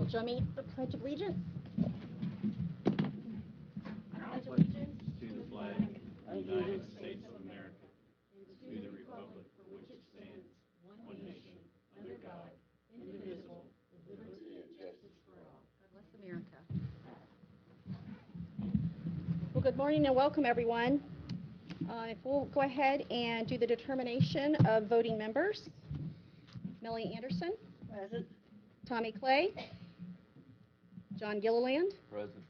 Join me for the Pledge of Allegiance. Pledge of allegiance To the flag of the United States of America, to the republic for which it stands, one nation, under God, indivisible, with liberty and justice for all. God bless America. Well, good morning and welcome, everyone. If we'll go ahead and do the determination of voting members. Melanie Anderson. Present. Tommy Clay. John Gilliland. Present.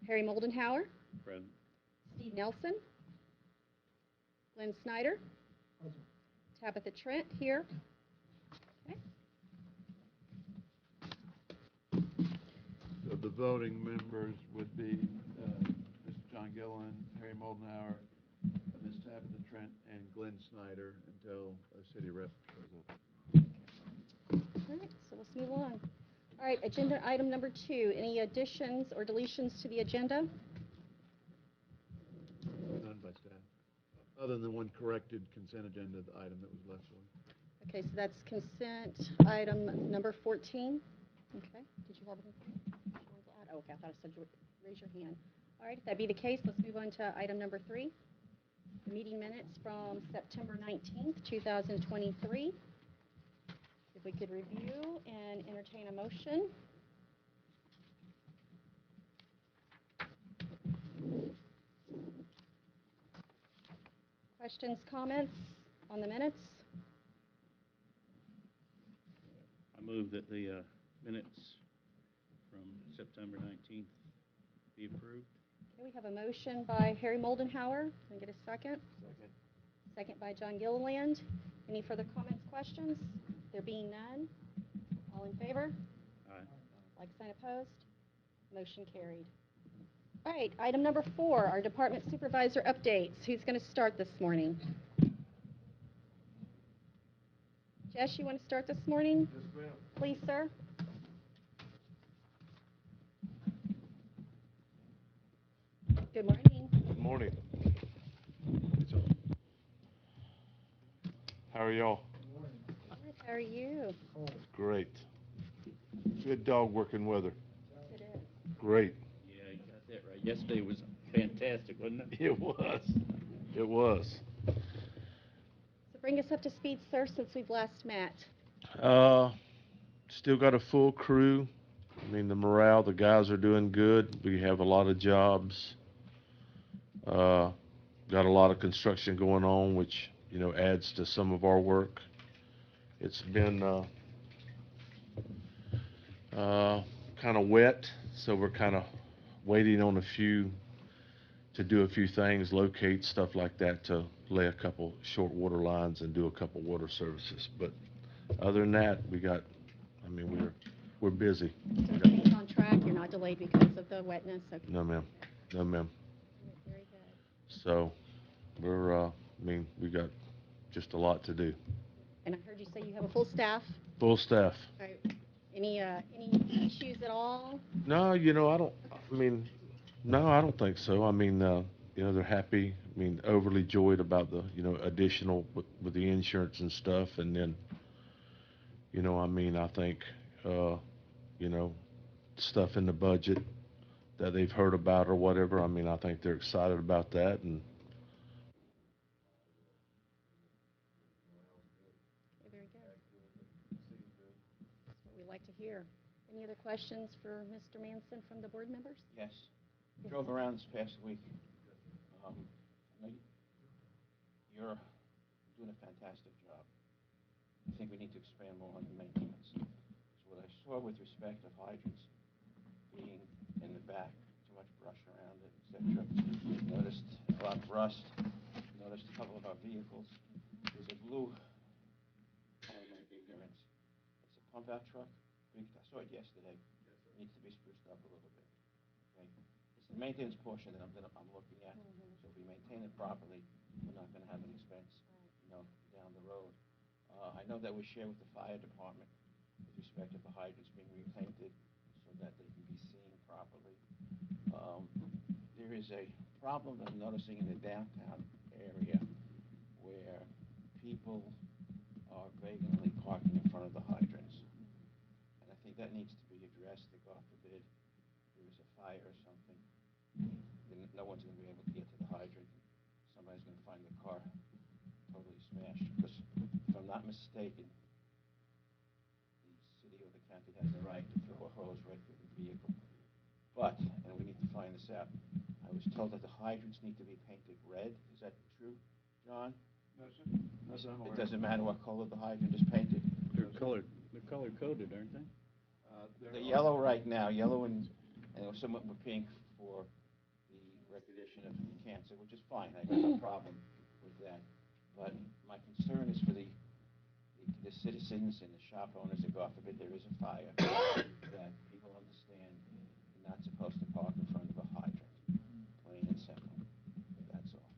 Harry Moldenhauer. Present. Steve Nelson. Glenn Snyder. Present. Tabitha Trent here. Okay. So the voting members would be Mr. John Gilliland, Harry Moldenhauer, Ms. Tabitha Trent, and Glenn Snyder until a city rep shows up. All right, so let's move on. All right, agenda item number 2. Any additions or deletions to the agenda? None by staff, other than one corrected consent agenda item that was left on. Okay, so that's consent item number 14. Okay, did you have anything you wanted to add? Oh, okay, I thought I said you would raise your hand. All right, if that be the case, let's move on to item number 3. The meeting minutes from September 19th, 2023. If we could review and entertain a motion. Questions, comments on the minutes? I move that the minutes from September 19th be approved. Okay, we have a motion by Harry Moldenhauer. Can I get a second? Second. Second by John Gilliland. Any further comments, questions? There being none, all in favor? Aye. Like sign opposed? Motion carried. All right, item number 4, our department supervisor updates. Who's going to start this morning? Jess, you want to start this morning? Yes, ma'am. Please, sir. Good morning. Good morning. How are y'all? Good, how are you? Great. Good dog working weather. It is. Great. Yeah, you got that right. Yesterday was fantastic, wasn't it? It was. It was. So bring us up to speed, sir, since we've last met. Still got a full crew. I mean, the morale, the guys are doing good. We have a lot of jobs. Got a lot of construction going on, which, adds to some of our work. It's been kind of wet, so we're kind of waiting on to do a few things, locate stuff like that, to lay a couple short water lines and do a couple water services. But other than that, we're busy. So everything's on track? You're not delayed because of the wetness? Okay. No, ma'am. No, ma'am. Very good. So we got just a lot to do. And I heard you say you have a full staff. Full staff. All right. Any issues at all? No, I don't think so. They're happy. Overly joyed about the, additional with the insurance and stuff. And then, I think, stuff in the budget that they've heard about or whatever. I think they're excited about that. And Okay, very good. That's what we like to hear. Any other questions for Mr. Manson from the board members? Yes. Drove around this past week. I know you're doing a fantastic job. I think we need to expand more on the maintenance. So what I saw with respect to hydrants being in the back, too much brush around it, etc. Noticed a lot of rust. Noticed a couple of our vehicles. There's a blue, pardon my ignorance. It's a pump out truck. I saw it yesterday. It needs to be spruced up a little bit. Okay. It's the maintenance portion that I'm looking at. So if we maintain it properly, we're not going to have an expense, down the road. I know that we share with the fire department with respect to the hydrants being repainted so that they can be seen properly. There is a problem that I'm noticing in the downtown area where people are vagrantly parking in front of the hydrants. And I think that needs to be addressed that, God forbid, there was a fire or something, then no one's gonna be able to get to the hydrant. Somebody's gonna find the car totally smashed, because if I'm not mistaken, the city or the county has the right to throw a hose right through the vehicle. But, and we need to find this out, I was told that the hydrants need to be painted red. Is that true, John? No, sir. No, sir, I'm It aware. doesn't matter what color the hydrant is painted? They're color coded, aren't they? The yellow right now, yellow and somewhat with pink for the recognition of cancer, which is fine, I have no problem with that. But my concern is for the citizens and the shop owners that, God forbid, there is a fire, that people understand they're not supposed to park in front of a hydrant, plain and simple. That's all.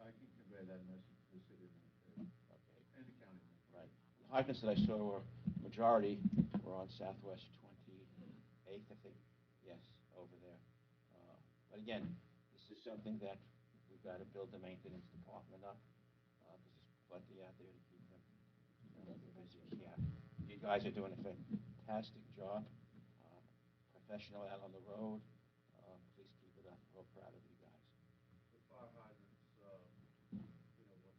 I can convey that message to the city administrator Okay. and the county administrator. Right. The hydrants that I saw were, majority were on Southwest 28th, I think, yes, over there. But again, this is something that we've got to build the maintenance department up, because there's plenty out there to keep them busy. Yeah. You guys are doing a fantastic job, professional out on the road. Please keep it up. Real proud of you guys. The fire hydrants, when it wasn't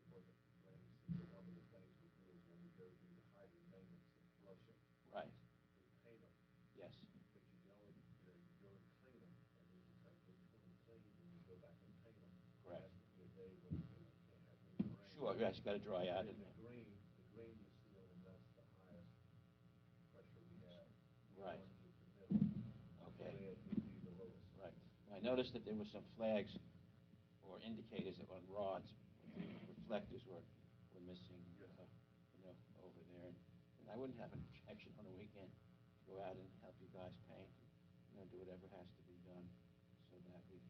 raining season, one of the things we do is when we go do the hydrant maintenance and flush them, Right. we paint them. Yes. But you can only, you go and clean them, and then you take them clean, and you go back and paint them. Correct. Has to be a day when, you can't have any rain. Sure, yes, you got to dry out. And And, the green you see on them, that's the highest pressure we have. The Right. orange is the middle. Okay. The red would be the lowest. Right. I noticed that there were some flags or indicators that on rods, the reflectors were missing, over there. And I wouldn't have an objection on a weekend to go out and help you guys paint, do whatever has to be done so that we've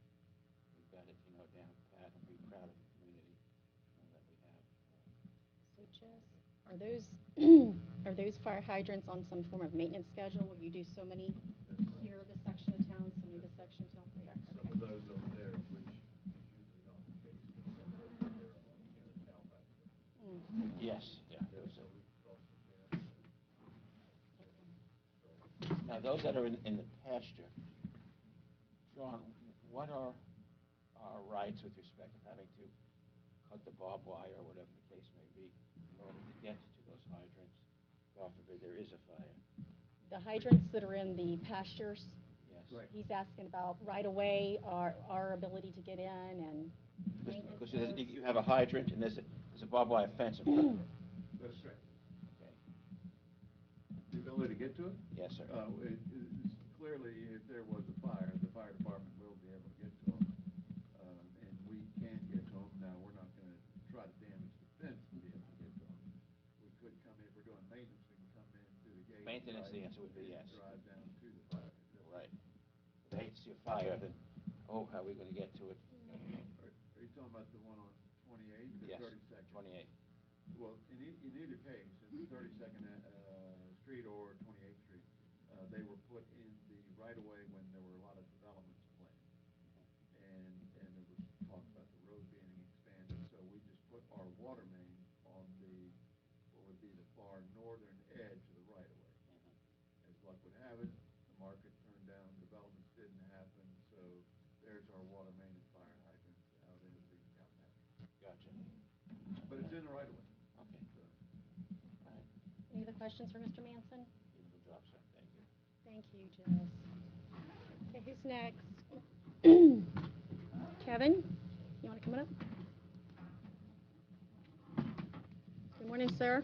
got it, down pat and be proud of the community that we have. So Jess, are those, are those fire hydrants on some form of maintenance schedule where you do so many here, this section of town, so many this section of town? Some of those over there, which is usually not the case, but some of those over there are on here in town back there. Yes, yeah. So we cross them there. Now, those that are in the pasture, John, what are our rights with respect to having to cut the barbed wire or whatever the case may be in order to get to those hydrants? God forbid there is a fire. The hydrants that are in the pastures, Yes. Right. he's asking about right away, our ability to get in and maintenance. Because those. you have a hydrant and there's a barbed wire fence in front of it. That's correct. Okay. The ability to get to it? Yes, sir. It's clearly, if there was a fire, the fire department will be able to get to them. And we can get to them. Now, we're not gonna try to damage the fence to be able to get to them. We could come in, if we're doing maintenance, we can come in through the gate. Maintenance, the drive- answer would be yes. Drive down to the fire. Right. If they hate to see a fire, then, how are we going to get to it? Are you talking about the one on 28th or Yes, 32nd? 28. Well, in either case, in 32nd Street or 28th Street, they were put in the right-of-way when there were a lot of developments planned. And there was talk about the road being expanded, so we just put our water main on what would be the far northern edge of the right-of-way. As luck would have it, the market turned down, developments didn't happen, so there's our water main and fire hydrants out in the cow pasture. Gotcha. But it's in the right-of-way. Okay. So. All right. Any other questions for Mr. Manson? Beautiful job, sir. Thank you. Thank you, Jess. Okay, who's next? Kevin, you want to come on up? Good morning, sir.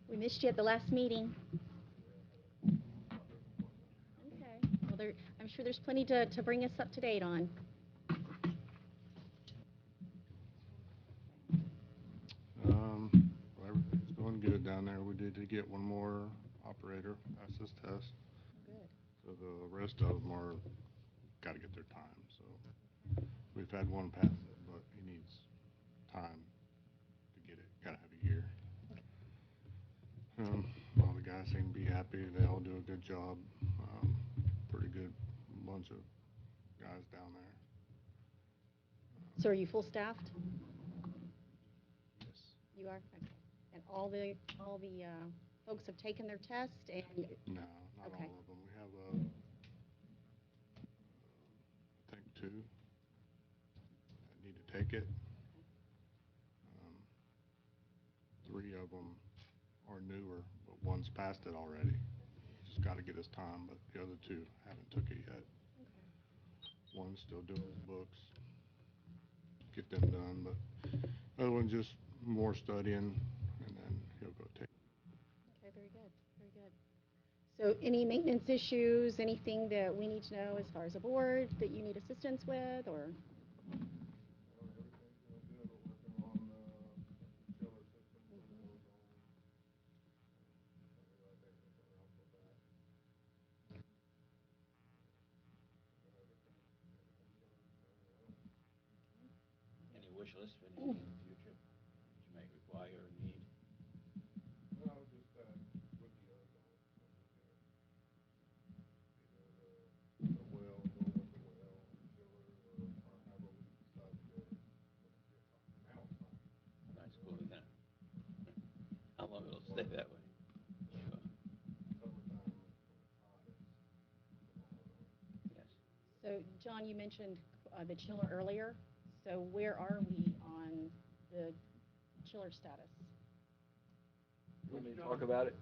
We missed you at the last meeting. Okay, well, I'm sure there's plenty to bring us up to date on. Well, everything's going good down there. We did get one more operator pass this test, Good. so the rest of them are, gotta get their time, so. We've had one pass it, but he needs time to get it, gotta have a year. All the guys seem to be happy, they all do a good job, pretty good bunch of guys down there. So are you full staffed? Yes. You are? Okay. And all the folks have taken their test and, No, not it. Um, 3 of them are newer, but one's passed it already. Just got to get his time, but the other 2 haven't took it yet. One's still doing his books, get them done, but the other one's just more studying, and then he'll go take. Okay, very good, very good. So any maintenance issues, anything that we need to know as far as a board that you need assistance with, or? Everything's doing good. We're working on, chiller system for the ozone. Something like that, something else with that. But everything's going well. Any wish list for anything in the future that you might require or need? Well, just that with the ozone, either the well, go with the well, chiller, or however we decide to go. When it gets hot. Now it's hot. Nice cooling down. How long it'll stay that way? Sure. Summertime, when it's hot, it's a lot harder. Yes. So, John, you mentioned the chiller earlier. So where are we on the chiller status? You want me to talk about it?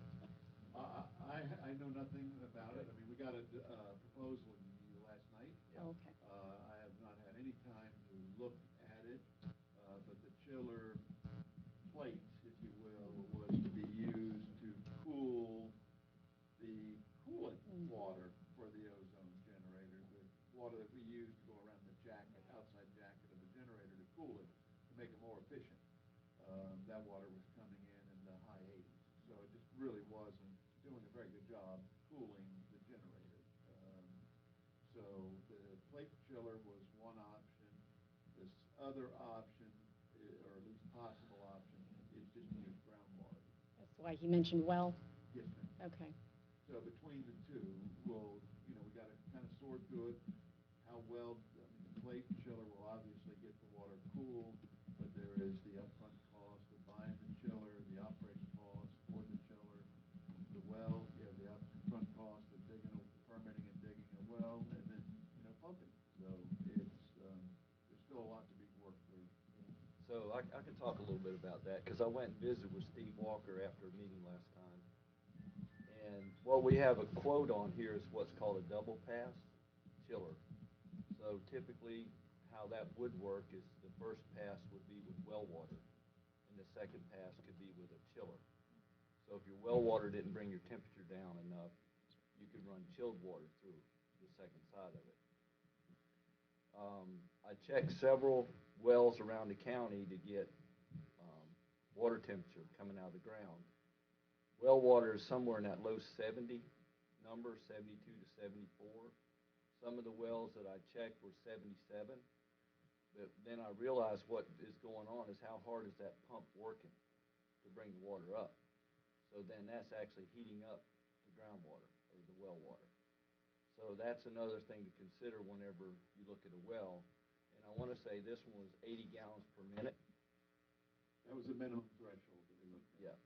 I know nothing about it. I mean, we got a proposal last night. Oh, okay. I have not had any time to look at it, but the chiller plate, if you will, was to be used to cool the coolant water for the ozone generator, the water that we use to go around the jacket, outside jacket of the generator to cool it, to make it more efficient. That water was coming in the high 80s, so it just really wasn't doing a very good job cooling the generator. So the plate chiller was one option. This other option, or at least possible option, is just to use groundwater. That's why he mentioned well. Yes, ma'am. Okay. So between the two, we'll, we got to kind of sort through it, how well, I mean, the plate chiller will obviously get the water cool, but there is the upfront cost of buying the chiller, the operating cost for the chiller. The well, you have the upfront cost of permitting and digging a well, and then, pumping. So it's, there's still a lot to be worked through. So I can talk a little bit about that, because I went and visited with Steve Walker after a meeting last time. And what we have a quote on here is what's called a double pass chiller. So typically, how that would work is the first pass would be with well water, and the second pass could be with a chiller. So if your well water didn't bring your temperature down enough, you could run chilled water through the second side of it. I checked several wells around the county to get water temperature coming out of the ground. Well water is somewhere in that low 70 number, 72 to 74. Some of the wells that I checked were 77. But then I realized what is going on is how hard is that pump working to bring the water up. So then that's actually heating up the groundwater or the well water. So that's another thing to consider whenever you look at a well. And I want to say this one was 80 gallons per minute. That was the minimum threshold that we looked at. Yeah.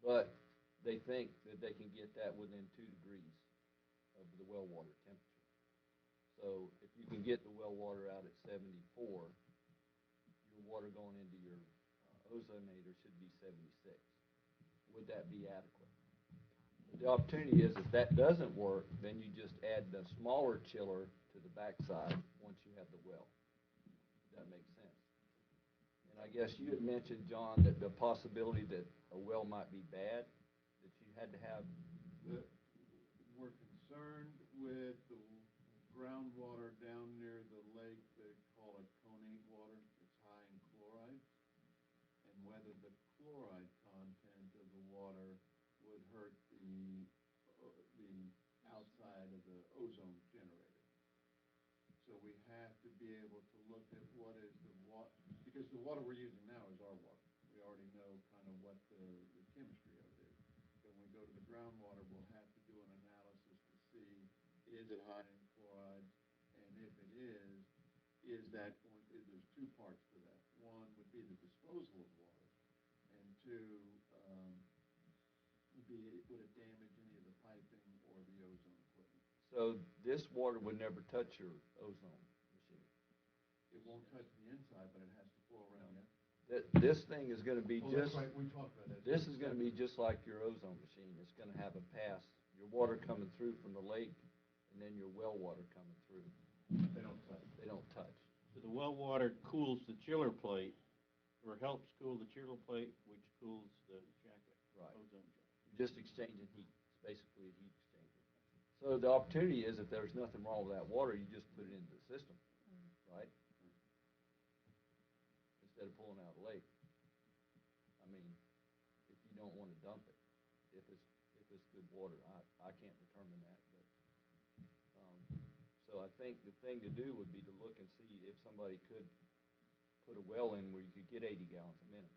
But they think that they can get that within 2 degrees of the well water temperature. So if you can get the well water out at 74, your water going into your ozonator should be 76. Would that be adequate? The opportunity is if that doesn't work, then you just add the smaller chiller to the backside once you have the well. That makes sense. And I guess you had mentioned, John, that the possibility that a well might be bad, that you had to have. We're concerned with the groundwater down near the lake. They call it conate water. It's high in chloride, and whether the chloride content of the water would hurt the outside of the ozone generator. So we have to be able to look at what is the water, because the water we're using now is our water. We already know kind of what the chemistry of it is. So when we go to the groundwater, we'll have to do an analysis to see, is it high in chloride? And if it is that going to, there's 2 parts to that. One would be the disposal of water, and 2, would it damage any of the piping or the ozone equipment? So this water would never touch your ozone machine. It won't touch the inside, but it has to Swirl around, yeah. This thing is gonna be Oh, that's just, right, we talked about that. this is gonna be just like your ozone machine. It's gonna have a pass, your water coming through from the lake, and then your well water coming through. They don't touch. They don't touch. So the well water cools the chiller plate, or helps cool the chiller plate, which cools the jacket, Right. ozone jacket. Just exchanging heat. It's basically a heat exchanger. So the opportunity is if there's nothing wrong with that water, you just put it into the system, right? Instead of pulling out of the lake. I mean, if you don't wanna dump it, if it's good water, I can't determine that, but, so I think the thing to do would be to look and see if somebody could put a well in where you could get 80 gallons a minute.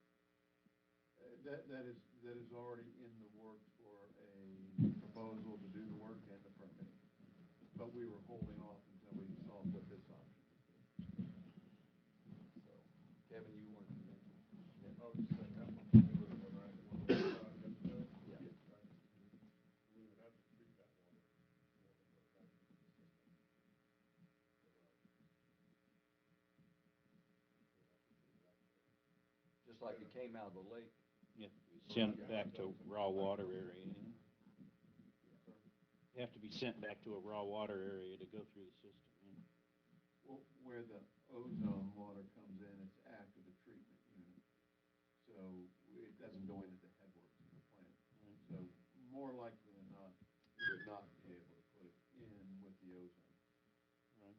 That is already in the works for a proposal to do the work and the permitting. But we were holding off until we saw what this option is. So, Kevin, you wanted to mention? I was just saying, that one, we would have been right, one of the yesterday. Yeah. Right. We would have to treat that water. We would put it back into the system. Just like it came out of the lake. Yeah, sent back to raw water area. You have to be sent back to a raw water area to go through the system. Yeah. Well, where the ozone water comes in, it's after the treatment unit. So it doesn't go into the headworks of the plant. So more likely than not, we would not be able to put it in with the ozone. Right.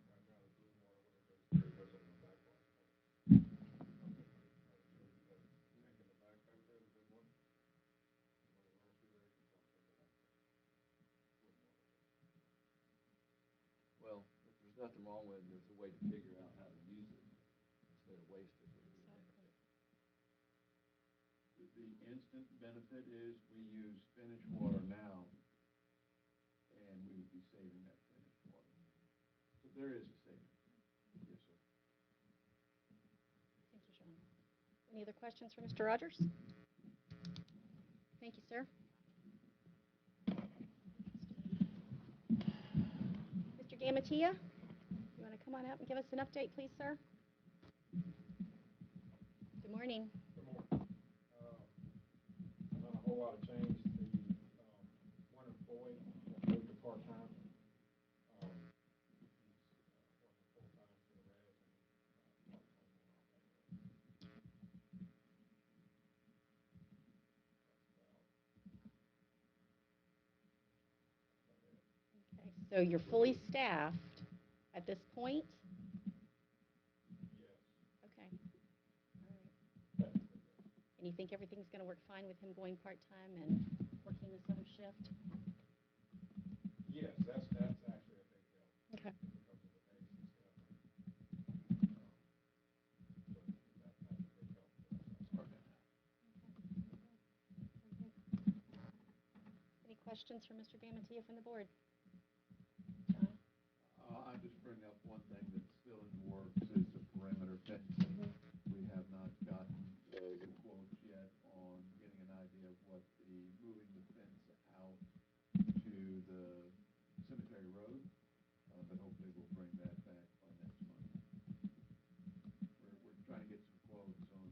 I'd rather blue water when it goes in the back wash tank. Tank in the back there, the big one. When it runs through there, you can dump into that tank. Blue water. Well, if there's nothing wrong with it, there's a way to figure out how to use it instead of waste it. The instant benefit is we use finished water now, and we would be saving that finished water. So there is a saving. Yes, sir. Thank you, Sean. Any other questions for Mr. Rogers? Thank you, sir. Mr. Gamatia, you want to come on up and give us an update, please, sir? Good morning. Good morning. Not a whole lot of change. The, one employee moved to part-time. He's, working full-time for the res and, part-time on our payroll. Okay, so you're fully staffed at this point? Yes. Okay. All right. And you think everything's going to work fine with him going part-time and working this other shift? Yes, that's actually a big help. Okay. Because of the days and stuff. So that's a big help for us. Any questions for Mr. Gamatia from the board? John? I just bring up one thing that's still in the works is the perimeter fencing. We have not gotten the quotes yet on getting an idea of what moving the fence out to the cemetery road, but hopefully we'll bring that back by next month. We're trying to get some quotes on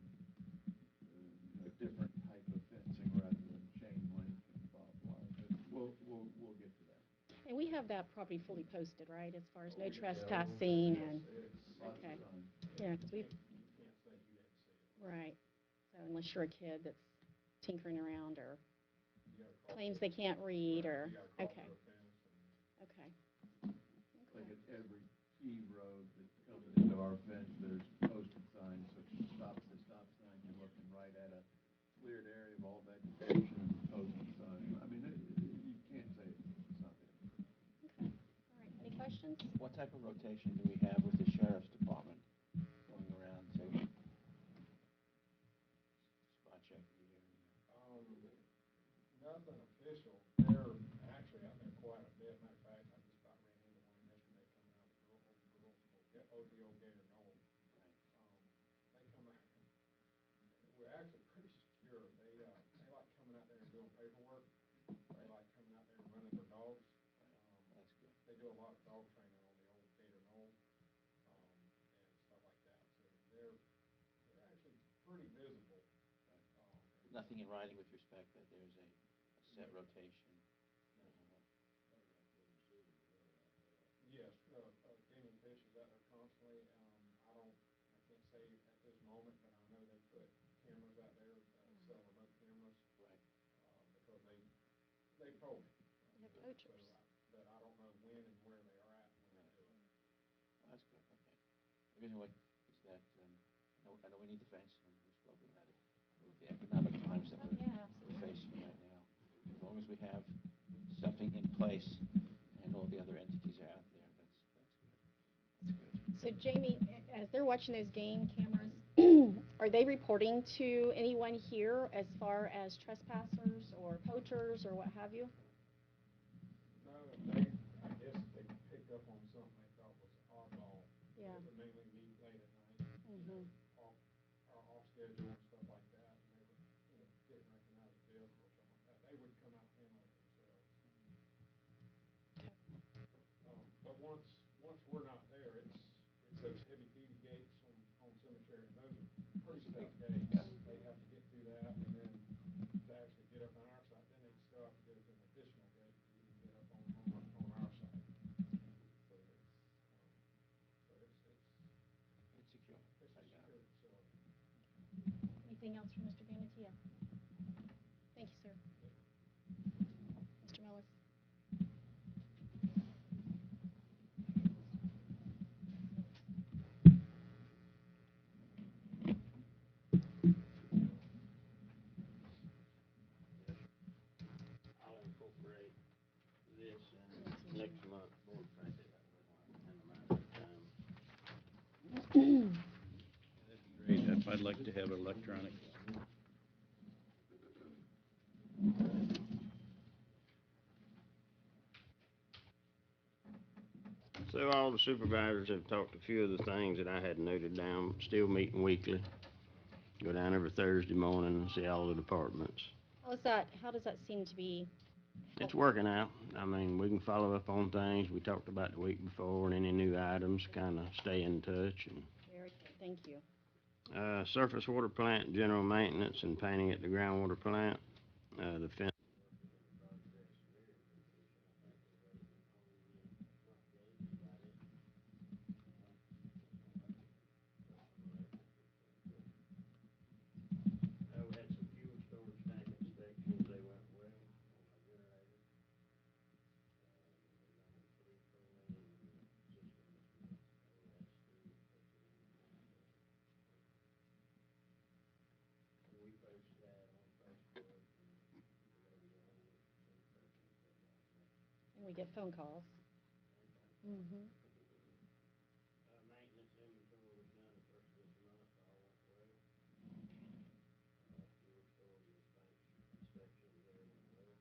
a different type of fencing rather than chain link and barbed wire, but we'll get to that. And we have that property fully posted, right, as far as no Oh, yeah. trespassing and, Lots okay. of time. Yeah, because we've, You can't say you didn't see it. right. So unless you're a kid that's tinkering around or You gotta cross claims the- they can't read or, You gotta cross okay, the fence and- okay. Like at every key road that comes into our fence, there's posted signs, so if you stop at the stop sign, you're looking right at a cleared area of all vegetation and posted sign. I mean, you can't say it's not there. Okay, all right, any questions? What type of rotation do we have with the sheriff's department going around to spot check the area? Nothing official. They're actually out there quite a bit. Matter of fact, I just about ran into one yesterday coming out of the old girls' school, OTO Gator Knoll. They come out, we're actually pretty secure. They like coming out there and doing paperwork. They like coming out there and running their dogs. That's good. They do a lot of dog training on the old Gator Knoll, and stuff like that. So nothing in writing with respect that there's a set rotation. Yes, Game and Fish is out there constantly. I can't say at this moment, but I know they put cameras out there, sell remote cameras, Right. because they told me. They're So poachers. but I don't know when and where they are at when they do it. Well, that's good, okay. The reason why is that, I know we need the fence, and we're struggling at it. With the economic times that Oh, we're yeah, we're absolutely. facing right now. As long as we have something in place and all the other entities are out there, that's good. That's good. So Jamie, as they're watching those game cameras, are they reporting to anyone here as far as trespassers or poachers or what have you? No, I guess if they picked up on something they thought was oddball. Yeah. They would mainly meet late at night, Mhm. off schedule and stuff like that, and they would, didn't recognize a vehicle or something like that, they would come out and handle it themselves. But once we're not there, it's those heavy duty gates on Cemetery, and those are pretty tough gates. Yeah. They have to get through that, and then to actually get up on our side, then they still have to go to an additional gate to even get up on our side. So It's secure. it's I a got secure it. facility. Anything else from Mr. Banatia? Thank you, sir. Mr. Millis? I'll incorporate this in next month board packet. That way I can minimize the time. That'd be great. I'd like to have electronic. So all the supervisors have talked a few of the things that I had noted down, still meeting weekly. Go down every Thursday morning and see all the departments. How does that seem to be? It's working out. I mean, we can follow up on things we talked about the week before and any new items, kind of stay in touch. And Very good, thank you. surface water plant, general maintenance and painting at the groundwater plant. The fence. We had some fuel storage tank inspections, they went well on our generator. We posted that on Facebook and the radio And we get phone calls. Mm-hmm. Maintenance inventory was done the first of this month, all went well. Fuel storage inspections there went well.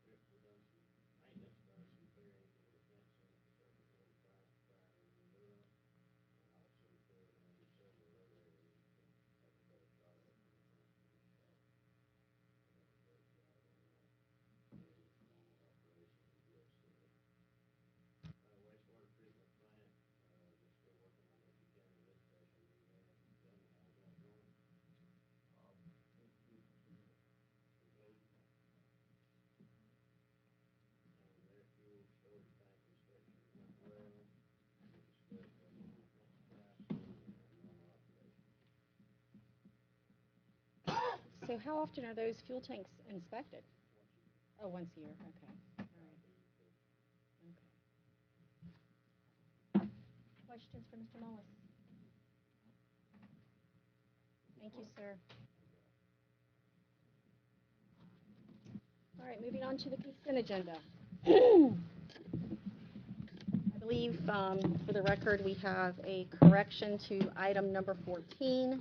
We done some maintenance, done some clearing for the fencing at the surface water plant prior to renewal. And also filled in several other areas to have a better shot at when it comes to the shop. We have a great job on that. And normal operation is good still. Wastewater treatment plant, they're still working on Licking County lift station rehab. Danny, how's that going? Complete? And their fuel storage tank inspection went well. We discussed that maintenance pricing and normal operation. So how often are those fuel tanks inspected? Oh, once a year, okay. All right. Okay. Questions for Mr. Mullis? Thank you, sir. All right, moving on to the consent agenda. I believe, for the record, we have a correction to item number 14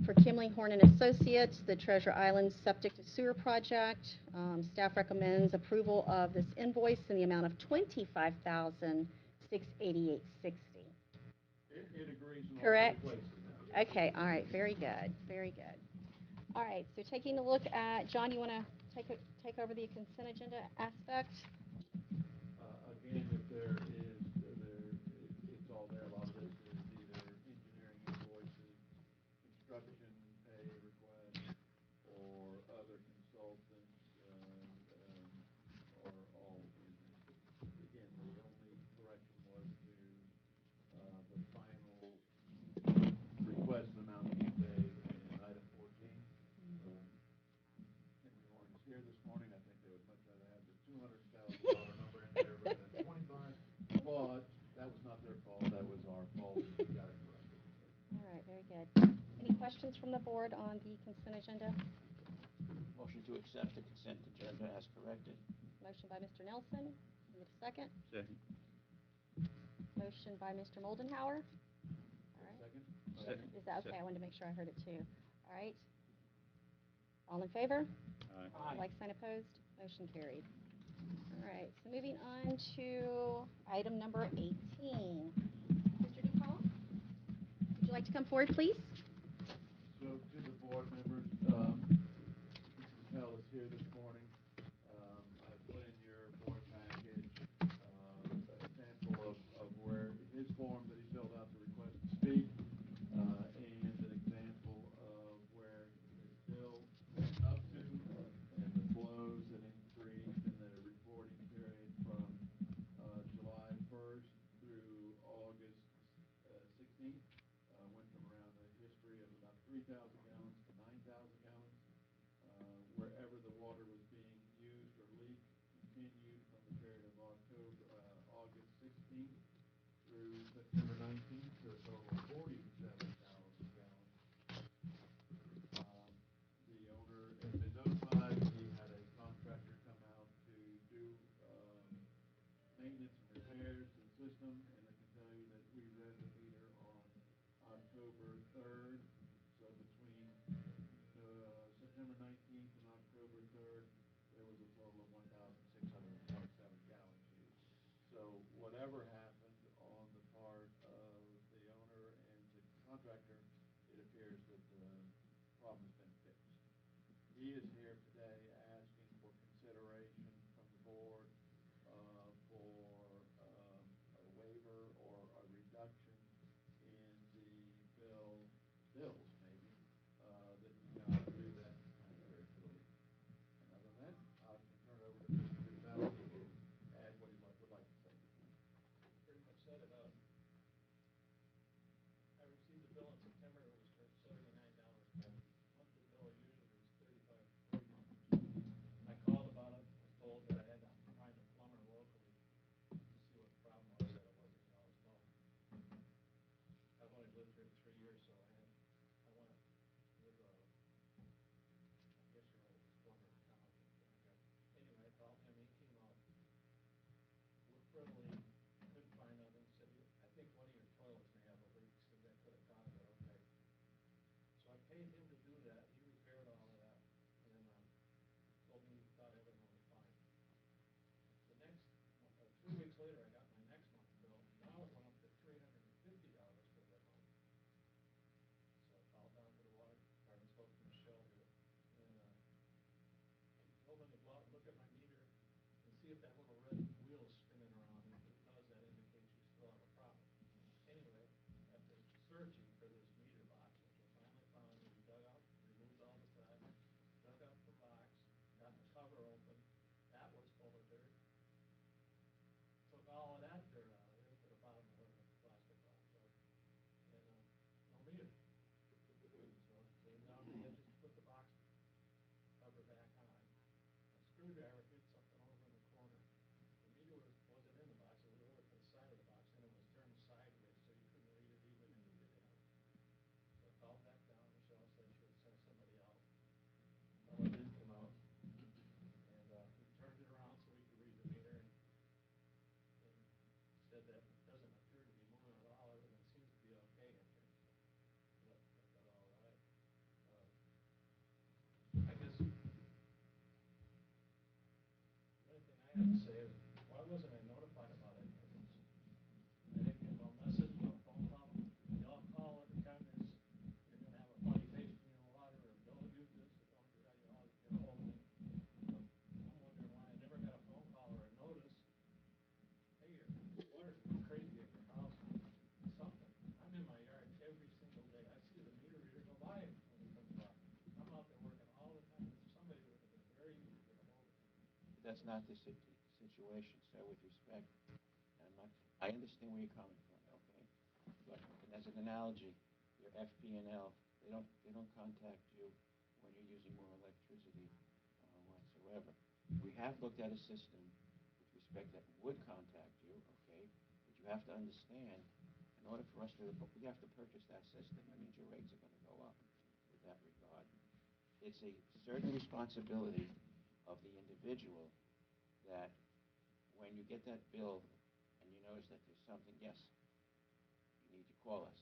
for Kimley Horn and Associates, the Treasure Island Septic to Sewer Project. Staff recommends approval of this invoice in the amount of $25,688.60. It agrees in all Correct? places. Okay, all right, very good, very good. All right, so taking a look at, John, you want to take over the consent agenda aspect? Again, if there is, it's all there, a lot of this is either engineering invoices, construction Very good. Any questions from the board on the consent agenda? Motion to accept the consent agenda as corrected. Motion by Mr. Nelson. Can I get a second? Second. Motion by Mr. Moldenhauer. All right. Second? Is that okay? I wanted to make sure I heard it too. All right. All in favor? Aye. Like sign opposed? Motion carried. All right, so moving on to item number 18. Mr. DuPont, would you like to come forward, please? So to the board members, Mr. Pell is here this morning. I put in your board package, a sample of where his form that he filled out to request to speak, and an example of where his bill went up to, and the flows that increased in the reporting period from, July 1st through August, 16th. Went from around a history of about 3,000 gallons to 9,000 gallons. Wherever the water was being used or leaked continued from the period of August 16th through September 19th, to a total of 47,000 gallons. The owner has been notified. He had a contractor come out to do maintenance and repairs to the system, and I can tell you that we read the meter on October 3rd. So between September 19th and October 3rd, there was a total of 1,627 gallons used. So whatever happened on the part of the owner and the contractor, it appears that the problem's been fixed. He is here today asking for consideration from the board for a waiver or a reduction in the bills maybe, that he got through that time period for the leak. And other than that, I can turn it over to Mr. Bell to add what he would like to say. Pretty much said it. I received the bill in September, it was for $79. Monthly bill usually is $35, $40. I called about it, was told that I had to find a plumber locally to see what the problem was, that it wasn't Yellow's fault. I've only lived here 3 years, so I went with I guess your old plumber in town. Anyway, I called him, he came out, looked for the leak, couldn't find nothing, said, I think one of your toilets may have a leak, said that could have caused it, okay. So I paid him to do that, he repaired all of that, and then told me he thought everything was fine. The next, 2 weeks later, I got my next month's bill, now it went up to $350 for that month. So I called down to the water department, spoke to Michelle here, and told them to go out and look at my meter and see if that little red wheel is spinning around, and if it does, that indicates you still have a problem. Anyway, after searching for this meter box, which I finally found, we dug out, removed all the sides, dug up the box, got the cover open, that was full of dirt. Took all of that dirt out of there, put a bottom of the plastic box up, and no meter. So came down to the edges, put the box cover back on. A screwdriver hit something over in the corner. The meter wasn't in the box, it was over to the side of the box, and it was turned sideways, so you couldn't read it even if you did it. So I called back down, Michelle said she would send somebody out. Well, it didn't come out. And he turned it around so we could read the meter, and said that it doesn't appear to be moving at all, everything seems to be okay in here. So that all right. I guess the only thing I have to say is, why wasn't I notified about it? I didn't get no message, no phone call. Y'all call every time you're gonna have a funny taste in your water, or don't use this, or don't do that, you all get a hold of me. I'm wondering why I never got a phone call or a notice. Hey, your water's going crazy at your house, something. I'm in my yard every single day. I see the meter reader go by when he comes by. I'm out there working all the time. Somebody would have been very easy to get a hold of me. That's not the situation, sir, with respect. I understand where you're coming from, okay? But as an analogy, your FP&L, they don't contact you when you're using more electricity whatsoever. We have looked at a system with respect that would contact you, okay? But you have to understand, and in order for us to, we have to purchase that system, that means your rates are gonna go up with that regard. It's a certain responsibility of the individual that when you get that bill and you notice that there's something, yes, you need to call us.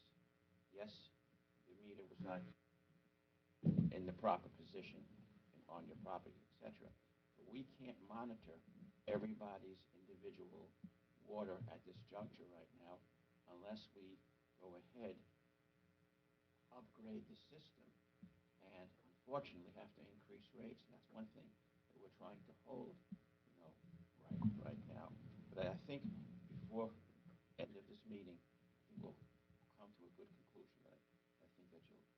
Yes, your meter was not in the proper position on your property, etc. But we can't monitor everybody's individual water at this juncture right now unless we go ahead, upgrade the system, and unfortunately have to increase rates. And that's one thing that we're trying to hold, you know, right now. But I think before end of this meeting, I think we'll come to a good conclusion that I think that you'll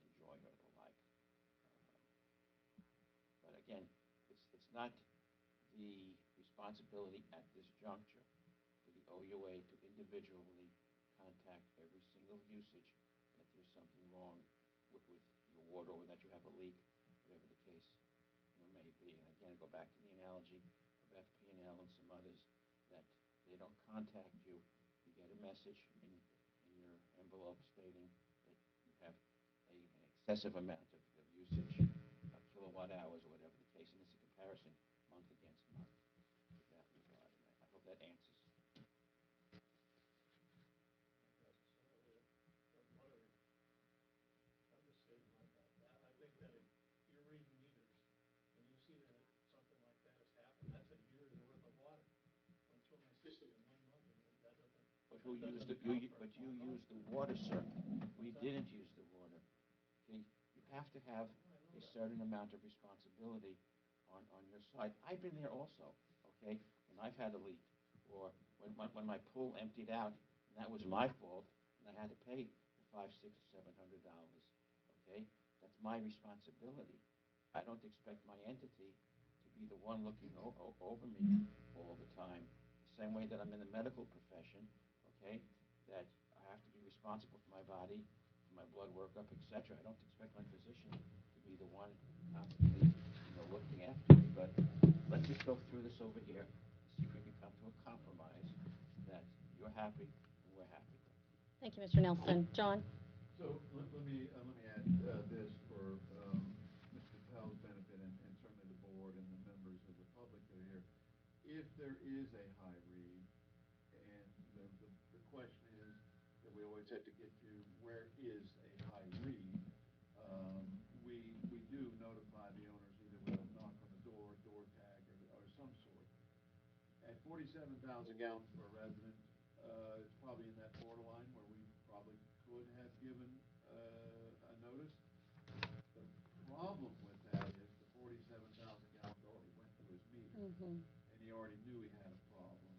enjoy or like. But again, it's not the responsibility at this juncture for the OUA to individually contact every single usage that there's something wrong with your water, or that you have a leak, whatever the case may be. And again, go back to the analogy of FP&L and some others, that they don't contact you. You get a message in your envelope stating that you have an excessive amount of usage, kilowatt hours, or whatever the case, and it's a comparison month against month with that regard. And I hope that answers. I think that if you're reading meters and you see that something like that has happened, that's a year's worth of water. Went through my system in 1 month, and that doesn't. But you used the water, sir. We didn't use the water. Okay? You have to have a certain amount of responsibility on your side. I've been there also, okay, when I've had a leak, or when my pool emptied out, and that was my fault, and I had to pay $500, $600, $700, okay? That's my responsibility. I don't expect my entity to be the one looking over me all the time. The same way that I'm in the medical profession, okay, that I have to be responsible for my body, for my blood workup, etc. I don't expect my physician to be the one constantly, looking after me. But let's just go through this over here, see if we can come to a compromise that you're happy and we're happy. Thank you, Mr. Nelson. John? So let me add this for Mr. Pell's benefit, and certainly the board and the members of the public that are here. If there is a high read, and the question is that we always have to get to, where is a high read? We do notify the owners either with a knock on the door tag, or some sort. At 47,000 gallons per resident, it's probably in that borderline where we probably could have given a notice. The problem with that is the 47,000 gallons already went to his meter, and he already knew he had a problem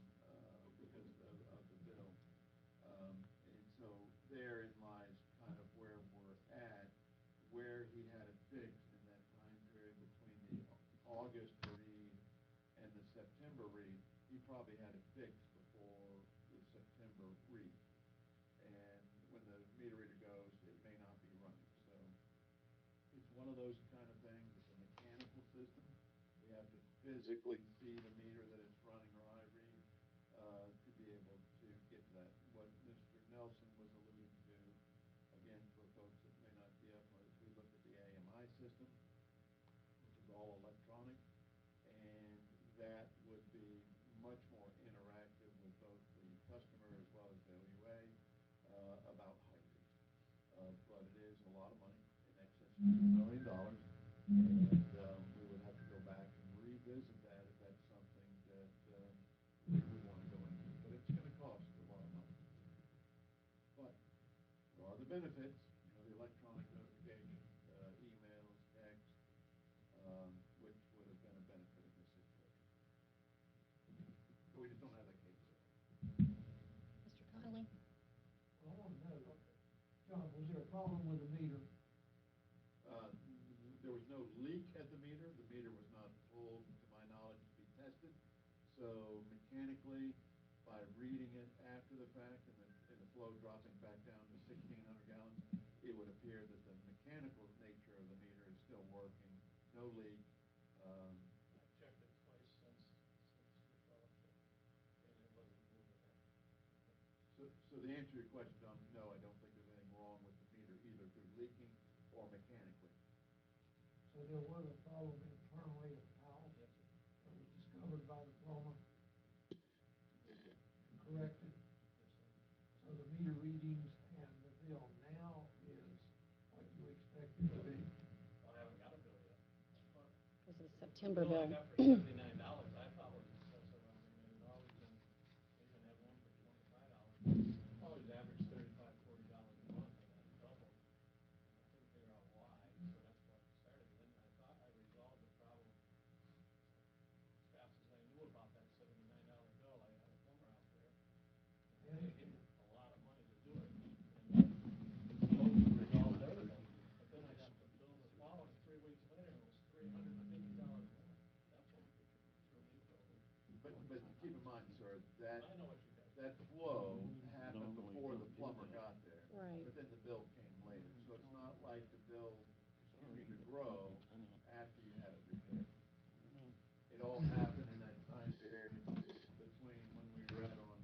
because of the bill. And so therein lies kind of where we're at, where he had it fixed in that time period between the August read and the September read. He probably had it fixed before the September read. And when the meter reader goes, it may not be running. So it's one of those kind of things. It's a mechanical system. We have to physically see the meter that it's running or high read to be able to get that. What Mr. Nelson was alluding to, again, for folks that may not be up, we look at the AMI system, which is all electronic, and that would be much more interactive with both the customer as well as the OUA about high reads. But it is a lot of money, in excess of $2 million, and we would have to go back and revisit that if that's something that we want to go into. But it's going to cost a lot of money. But there are the benefits, the electronic notification, emails, text, which would have been a benefit in this situation. But we just don't have that capability. Mr. Conley? Well, I want to know, John, was there a problem with the meter? There was no leak at the meter. The meter was not full, to my knowledge, to be tested. So mechanically, by reading it after the fact and the flow dropping back down to 1,600 gallons, it would appear that the mechanical nature of the meter is still working. No leak. I've checked it twice since you talked, and it wasn't moving that. So So the answer to your question, John, is no, I don't think there's anything wrong with the meter, either through leaking or mechanically. So there was a problem internally at the house that was discovered by the plumber, corrected. So the meter readings and the bill now is what you expected to be. I haven't got a bill yet. This is September bill. The bill I got for $79, I thought was assessed around $80, and even had one for $25. Always averaged $35, $40 a month, and that's double. And I couldn't figure out why, so that's why I started. Then I thought I resolved the problem as fast as I knew about that $79 bill. I had a plumber out there, and they gave me a lot of money to do it. And supposed to resolve everything, but then I got the bill the following 3 weeks later, and it was $350 more. That's what threw me for a loop. But keep in mind, sir, that, I know what you guys. that flow happened before the plumber got there. Right. But then the bill came later, so it's not like the bill continued to grow after you had it repaired. It all happened in that time period between when we read on,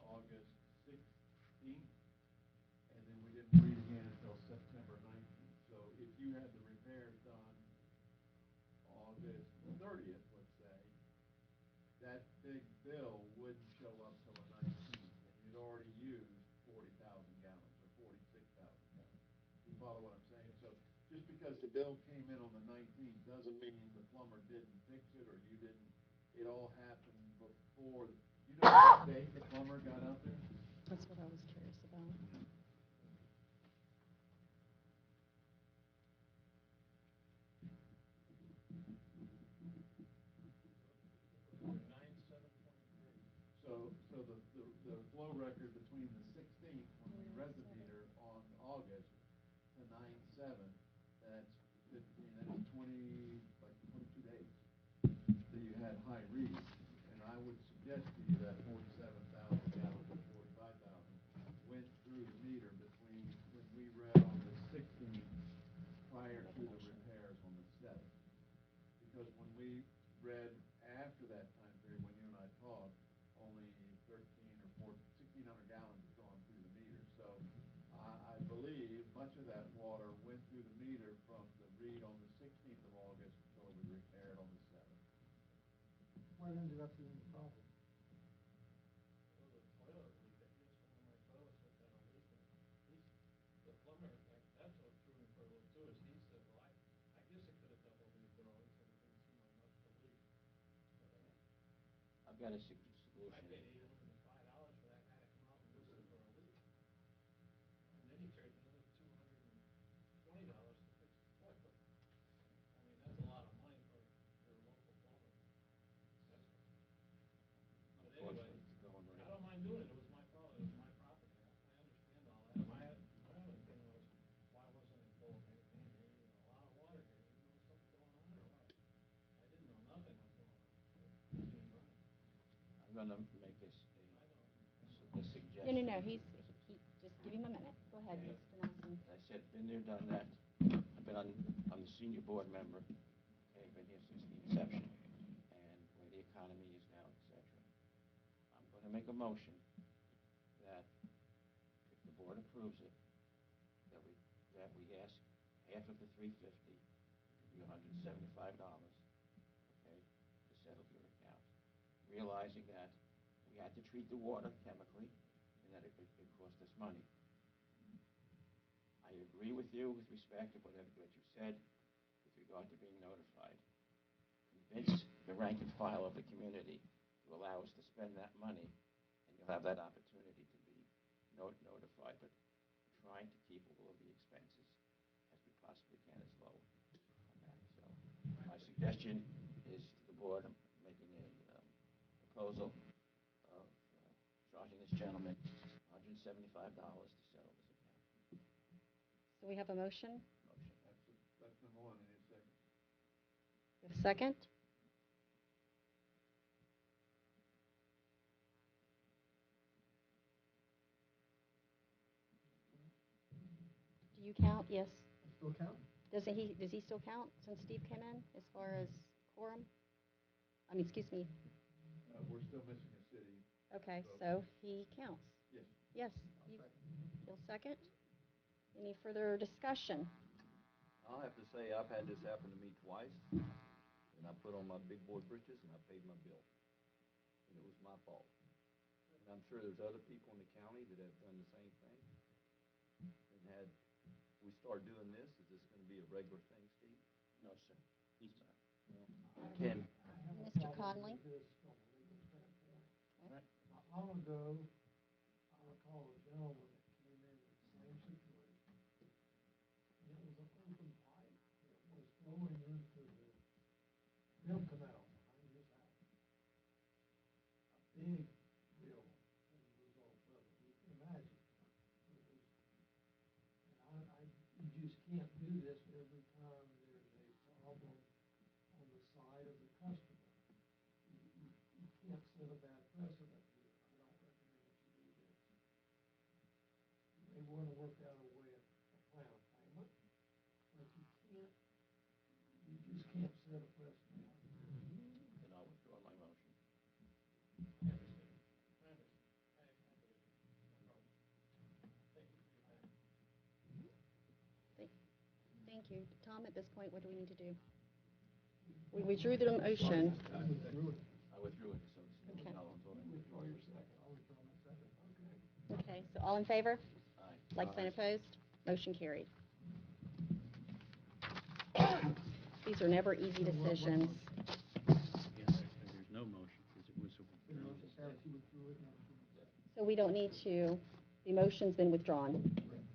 August 16th, and then we didn't read again until September 19th. So if you had the repairs done August 30th, let's say, that big bill wouldn't show up till the 19th, and you'd already used 40,000 gallons or 46,000 gallons. You follow what I'm saying? So just because the bill came in on the 19th doesn't mean the plumber didn't fix it or you didn't. It all happened before. You know what date the plumber got out there? That's what I was curious about. So the flow record between the 16th, when we read the meter on August, to 9/7, that's 15, that's 20, like 22 days that you had high reads. And I would suggest to you that 47,000 gallons or 45,000 went through the meter between when we read on the 16th prior to the repairs on the 7th. Because when we read after that time period, when you and I talked, only 13 or 1,600 gallons has gone through the meter. So I believe much of that water went through the meter from the read on the 16th of August until it was repaired on the 7th. What ended up being the problem? It was a toilet leak. I guess one of my toilets had got a leak, and the plumber, that's what threw me for a loop too, is he said, well, I guess it could have doubled your bill. He said it didn't seem like much to leak. I've got a I solution. paid $805 for that guy to come out and listen for a leak. And then he charged another $220 to fix the toilet. I mean, that's a lot of money for your local plumber. But anyway, Unfortunately, it's going I right. don't mind doing it. It was my fault. It was my property. I understand all that. My only thing was, why wasn't it full of anything? Maybe a lot of water here. Didn't know something going on or what? I didn't know nothing was going on. It was running. I'm gonna make this I know. a suggestion. No, he, just give him a minute. Go ahead, Okay. Mr. Nelson. As I said, been there, done that. I've been I'm the senior board member. Okay, been here since the inception, and where the economy is now, etc. I'm gonna make a motion that if the board approves it, that we ask half of the $350, be $175, okay, to settle your account, realizing that we had to treat the water chemically and that it cost us money. I agree with you with respect to what you said with regard to being notified. Convince the rank and file of the community to allow us to spend that money, and you'll have that opportunity to be notified, but trying to keep all of the expenses as we possibly can as low on that. So my suggestion is to the board, I'm making a proposal of charging this gentleman $175 to settle this account. So we have a motion. Motion. That's number one, and it's second. We have a second. Do you count? Yes. Still count? Does he still count since Steve came in as far as quorum? I mean, excuse me. We're still missing a city. Okay, so he counts. Yes. Yes, you'll second? Any further discussion? I'll have to say, I've had this happen to me twice, and I put on my big boy britches and I paid my bill. And it was my fault. And I'm sure there's other people in the county that have done the same thing. And had we start doing this, is this gonna be a regular thing, Steve? No, sir. He's not. Ken, Mr. Conley? This from a legal standpoint. Right. Not long ago, I recall a gentleman that came in the same situation. And it was an open pipe that was flowing into the rim canal behind his house. A big bill as a result of it, you can imagine. It was, you just can't do this every time there's a problem on the side of the customer. You can't set a bad precedent here. I don't recommend that you do this. You may want to work out a way, a plan of payment, but you just can't set a precedent. Then I'll withdraw my motion. Thank you. Tom, at this point, what do we need to do? We withdrew the motion. I withdrew it, so it's Okay. null and void. Withdraw your second. Okay, so all in favor? Aye. Like sign opposed? Motion carried. These are never easy decisions. There's no motion, because it was withdrawn. So we don't need to, the motion's been withdrawn.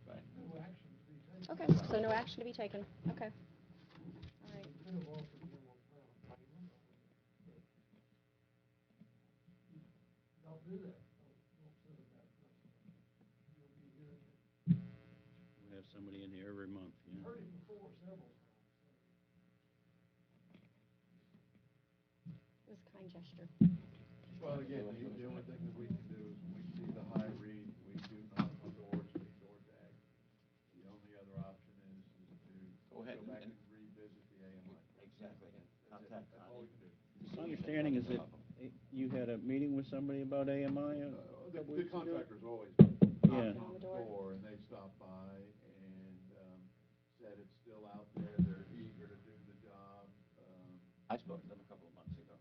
Right. No action to be taken. Okay, so no action to be taken. Okay. All right. You could have offered him a plan of payment, but don't do that. Don't set a bad precedent. You'll be here, We have somebody in here every month, you've heard it before several times. It was a kind gesture. Well, again, the only thing that we can do is when we see the high read, we do knock on doors, we door tag. The only other option is to Go ahead go back and- and revisit the AMI. Exactly, and That's it. contact That's all we Connie. can do. My understanding is that you had a meeting with somebody about AMI a The couple weeks ago? contractors always Yeah. knock on the door, and they stop by and, said it's still out there, they're eager to do the job. I spoke to them a couple of months ago.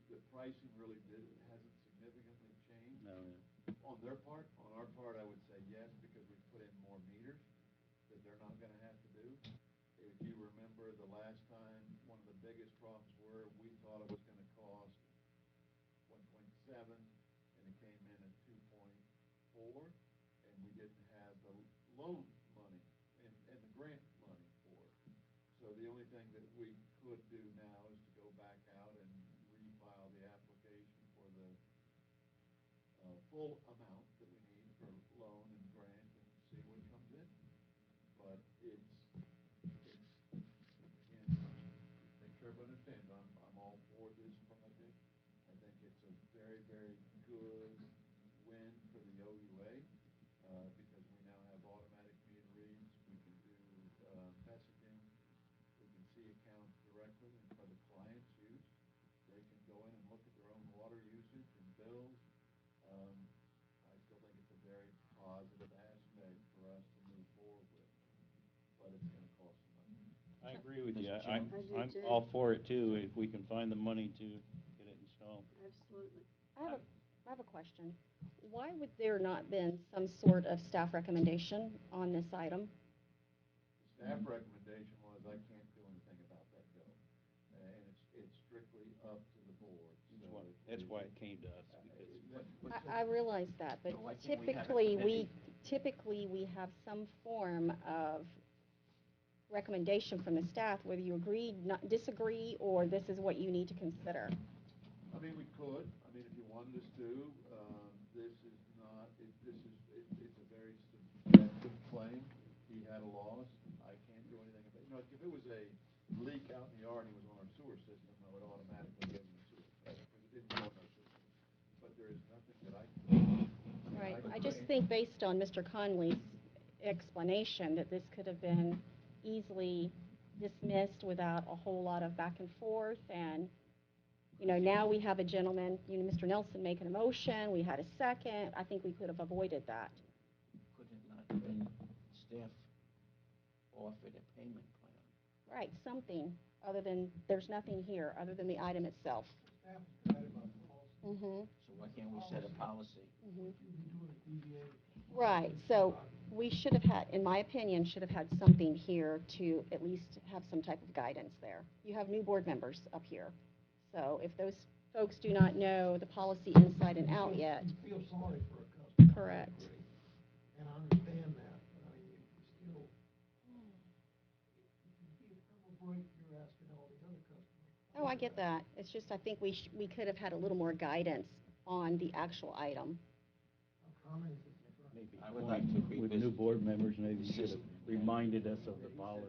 The pricing really hasn't significantly changed. No, On their part, on our part, I would say yes, because we put in more meters that they're not gonna have to do. If you remember the last time, one of the biggest problems were, we thought it was gonna cost 1.7, and it came in at 2.4, and we didn't have the loan money and the grant money for it. So the only thing that we could do now is to go back out and refile the application for the full amount that we need for loan and grant and see what comes in. But again, make sure everybody understands, I'm all for this project. I think it's a very, very good win for the OUA, because we now have automatic meter reads, we can do, messaging, we can see accounts directly, and for the client's use, they can go in and look at their own water usage and bills. I still think it's a very positive aspect for us to move forward with, but it's gonna cost some money. I agree with you. Mr. Chairman? I'm all for it too, if we can find the money to get it installed. Absolutely. I have a question. Why would there not been some sort of staff recommendation on this item? The staff recommendation was, I can't do anything about that bill, and it's strictly up to the board. That's why it came to us, because I realize that, but So I think we have a typically we have some form of recommendation from the staff, whether you agree, disagree, or this is what you need to consider. I mean, we could, if you wanted us to, this is not, it's a very subjective claim. He had a loss, I can't do anything about it. If it was a leak out in the yard and he was on our sewer system, I would automatically give him a sewer credit, because it didn't go in our system. But there is nothing that I can do. Right, I just think based on Mr. Conley's explanation, that this could have been easily dismissed without a whole lot of back and forth, and, You know, now we have a gentleman, you know, Mr. Nelson making a motion, we had a second, I think we could have avoided that. Could it not have been staff offered a payment plan? Right, something, other than, there's nothing here, other than the item itself. Staff is guided by policy. Mm-hmm, So why can't we set a policy? mm-hmm. What you'd be doing is deviating. Right, so we should have had, in my opinion, should have had something here to at least have some type of guidance there. You have new board members up here, so if those folks do not know the policy inside and out yet, You feel sorry for a customer. correct. I agree. And I understand that, but I mean, you still, if you have a break, you're asking all the other customers. Oh, I get that. It's just, I think we could have had a little more guidance on the actual item. How common is it? Maybe I would like to with new revisit board members, maybe the should have system. reminded us of the policy.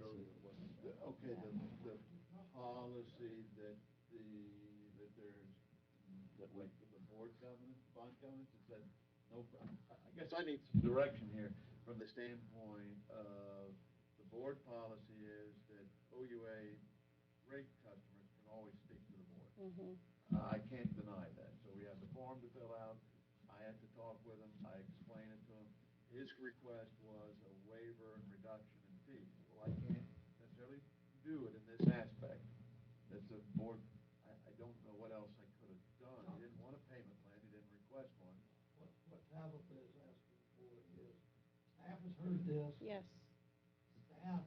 Okay, the policy that that there's, like, the board covenants, bond covenants, it said, no, I guess I need some direction here from the standpoint of, the board policy is that OUA rate customers can always speak to the board. Mm-hmm. I can't deny that, so we have the form to fill out, I had to talk with him, I explained it to him. His request was a waiver and reduction in fees. Well, I can't necessarily do it in this aspect. That's a board, I don't know what else I could have done. He didn't want a payment plan, he didn't request one. What Tabitha is asking for is, staff has heard this. Yes, Staff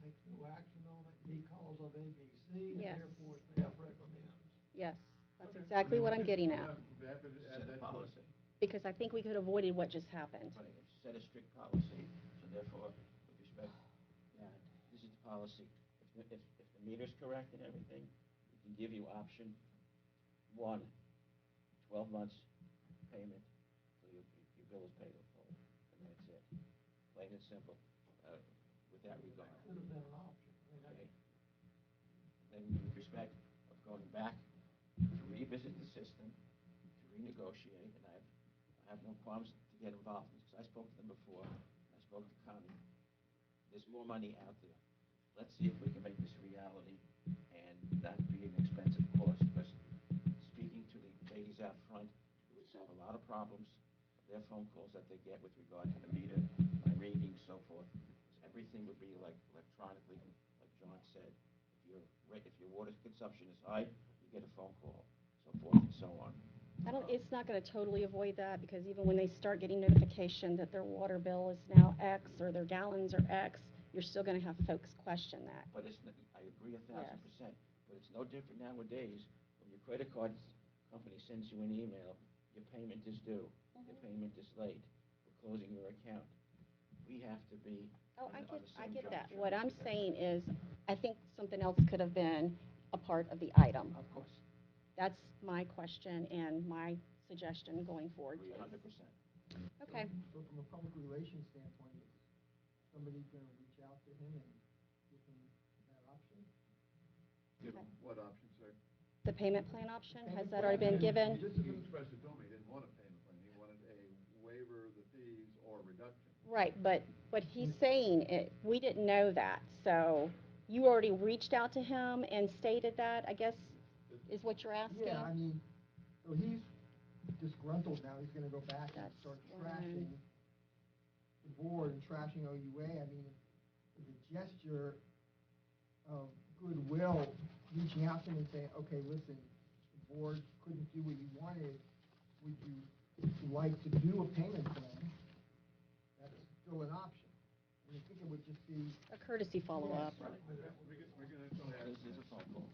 takes no action on it because of ABC, and Yes. therefore staff recommends. yes, that's exactly what I'm getting at, We have to add Set a that policy. because I think we could have avoided what just happened. Right, set a strict policy, so therefore, with respect, this is the policy. If the meter's correct and everything, we can give you option one, 12 months payment, so your bill is paid in full, and that's it. Plain and simple, with that regard. Could have been an option. I mean, Okay. Then with respect of going back to revisit the system, to renegotiate, and I have no qualms to get involved, because I spoke to them before, I spoke to Connie. There's more money out there. Let's see if we can make this reality and not be an expensive cost, because speaking to the ladies out front, it would solve a lot of problems, their phone calls that they get with regard to the meter, my readings, so forth. Everything would be like electronically, like John said. If your water consumption is high, you get a phone call, so forth and so on. It's not gonna totally avoid that, because even when they start getting notification that their water bill is now X, or their gallons are X, you're still gonna have folks question that. But I agree 1,000%, but it's no different nowadays. When your credit card company sends you an email, your payment is due, your payment is late, we're closing your account. We have to be Oh, on the I same get that. juncture. What I'm saying is, I think something else could have been a part of the item. Of course, That's my question and my suggestion going forward. agree 100%. Okay. So from a public relations standpoint, is somebody gonna reach out to him and give him that option? Give him what option, sir? The payment plan option, has that already been given? He expressed it to me, he didn't want a payment plan, he wanted a waiver of the fees or a reduction. Right, but what he's saying, we didn't know that, so you already reached out to him and stated that, I guess, is what you're asking? Yeah, I mean, so he's disgruntled now, he's gonna go back and That's start fine. trashing the board and trashing OUA. I mean, it's a gesture of goodwill, reaching out to him and saying, okay, listen, the board couldn't do what you wanted, would you like to do a payment plan? That's still an option. And I think it would just be. A courtesy follow-up. Yes, We're gonna still have. This is a phone call.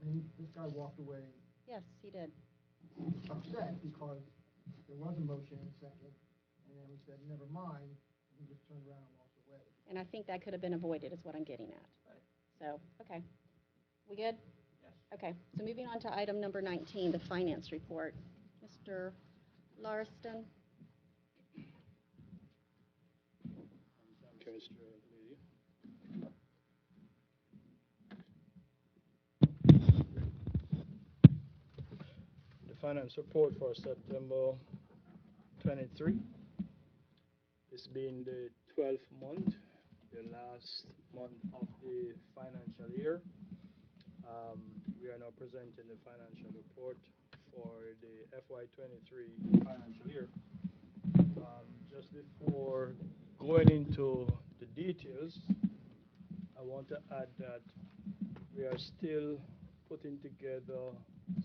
I mean, this guy walked away Yes, he did. upset because there was a motion and a second, and then we said, never mind, and he just turned around and walked away. And I think that could have been avoided, is what I'm getting at. Right. So, okay. We good? Yes. Okay, so moving on to item number 19, the finance report. Mr. Larston? The finance report for September 23. It's been the 12th month, the last month of the financial year. We are now presenting the financial report for the FY23 financial year. Just before going into the details, I want to add that we are still putting together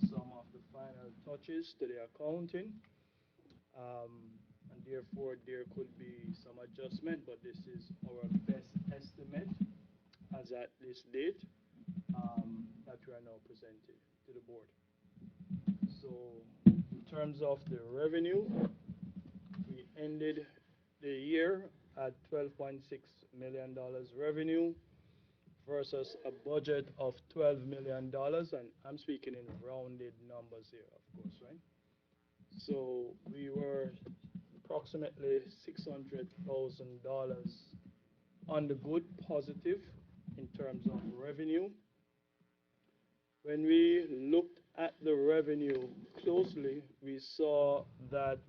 some of the final touches to the accounting, and therefore there could be some adjustment, but this is our best estimate as at this date that we are now presenting to the board. So in terms of the revenue, we ended the year at $12.6 million revenue versus a budget of $12 million, and I'm speaking in rounded numbers here, of course, right? So we were approximately $600,000 on the good positive in terms of revenue. When we looked at the revenue closely, we saw that